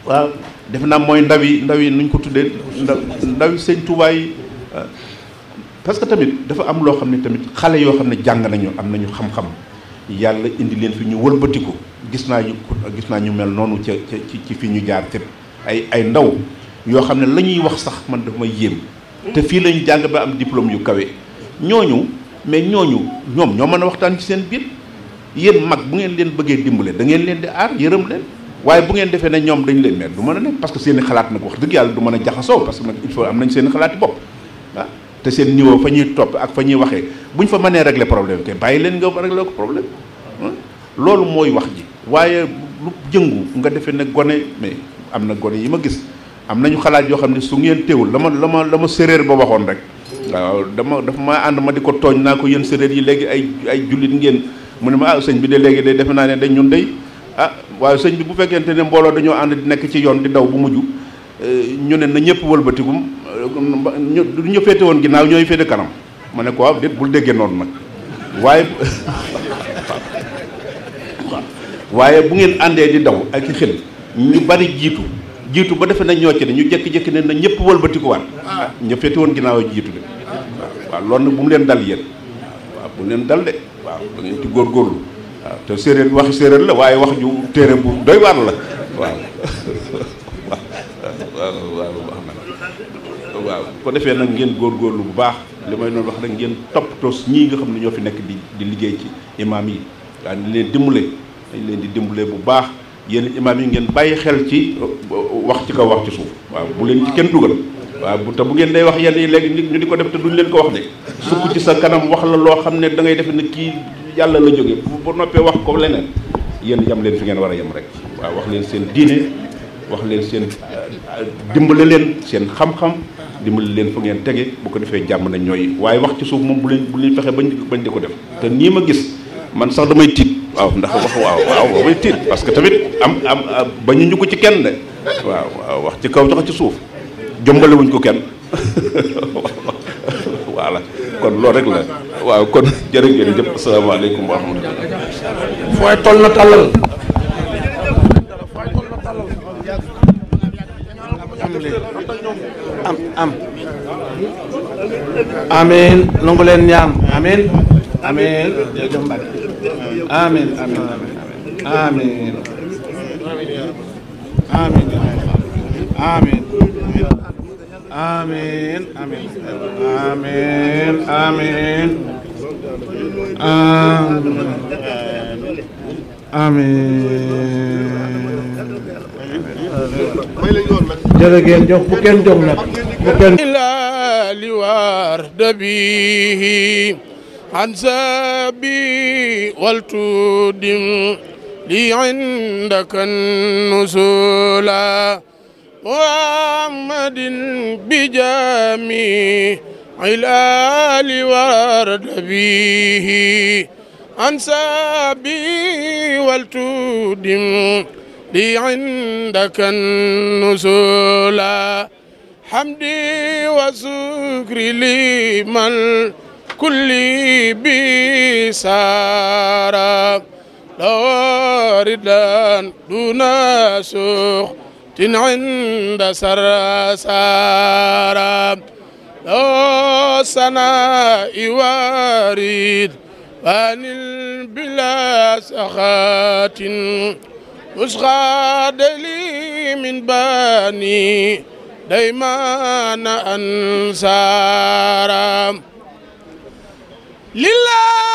waaw defe naa mooy ndaw yi nuñ ko tuddee ndaw yi sëñ Tuubaa yi parce que tamit dafa am loo xam ne tamit xale yoo xam ne jàng nañu am nañu xam-xam yàlla indi leen fi ñu wëlbatiku gis naa ñu mel noonu ci fi ñu jaar te ay ndaw yoo xam ne la ñuy wax sax man dafa may yéem te fii lañu jàng ba am diplôme yu kawe ñooñu ñoom ñoo mën a waxtaan ci seen biir yéen mag bu ngeen leen bëggee dimbale da ngeen leen di aar yërëm leen waaye bu ngeen defee ne ñoom dañu leen du mën a nekk parce que seen i xalaat nag wax dëgg yàlla du mën a jaxasoo parce que nag il faut am nañ seen i xalaati bopp waaw te seen niveau fa ñuy topp ak fa ñuy waxee buñ fa mënee régler problème kay bàyyi leen nga régler ko problème loolu mooy wax ji waaye lu jëngu nga defee ne gone mais am na gone yi ma gis am nañu xalaat yoo xam ne su ngeen teewul la ma séréer ba waxoon rek waaw dafa ma ànd ma di ko tooñ naa ko yéen séréer yi léegi ay jullit ngeen mu ne ma sëñ bi de léegi de defe naa ne dañ ñun day waaye sëñ bi bu fekkente ne mbooloo dañoo ànd di nekk ci yoon di daw bu mujj ñu ne na ñëpp wëlbatigum ñu féete woon ginnaaw ñooy féete kanam ma ne ko waaw déet bul déggee noonu nag waaye bu ngeen àndee di daw ak i xel ñu bari jiitu ba defe na ñoo ci ne ñu jékki-jékki ne na ñëpp wëlbatikuwaat ñu féete woon ginnaaw a jiitu de waaw loolu nag bu mu leen dal yéen waaw bu mu leen dal de waaw da ngeen ci góorgóorlu waaw te séeréer waxi séeréer la waaye wax ju téere bu doy waar la waaw waaw ko defee nag ngeen góorgóorlu bu baax li may doon wax rek ngeen toppatoo ñii nga xam ne ñoo fi nekk di liggéey ci imaam yi waaw dañ leen di dimbale bu baax yéen imaam yi ngeen bàyyi xel ci wax ci kaw wax ci suuf waaw bu leen ci kenn dugal waaw te bu ngeen day wax yenn yi léegi ñu di ko def te duñ leen ko wax de sukk ci sa kanam wax la loo xam ne da ngay defe ne kii yàlla la jóge bu noppee wax ko leneen yéen yam leen fi ngeen war a yem rek waaw wax leen seen diine wax leen seen dimbale leen seen xam-xam dimbale leen fu ngeen tege bu ko defee jàmm na ñooy waaye wax ci suuf moom bu leen fexe bañ di ko def te nii ma gis man sax damay tiit waaw ndax wax waaw damay tiit parce que tamit am bañu ñu ko ci kenn de waaw wax ci kaw jox ci suuf jombale wuñ ko kenn voilà kon loolu rek la waaw kon jërë ngeen jëf asalaamaaleykum wa rahmatulah. fooy toll na tàllal amiin nangu leen ñaan amiin amiin jërëjëf Mbacke amiin amiin amiin amiin amiin amiin amiin amiin jërë ngeen jox bu kenn jóg nag bu kenn li war dabihi an sabi wal tudim li indaka nusula muhammadin bijami ilali warad bihi an sabi wal tudim li indaka nusula hamdi wa sukri liman kulli bisara lawaridan duna sukhtin inda sarasara law sana iwarid wanil bila sakhatin uskhad li min bani dayman ansara lillah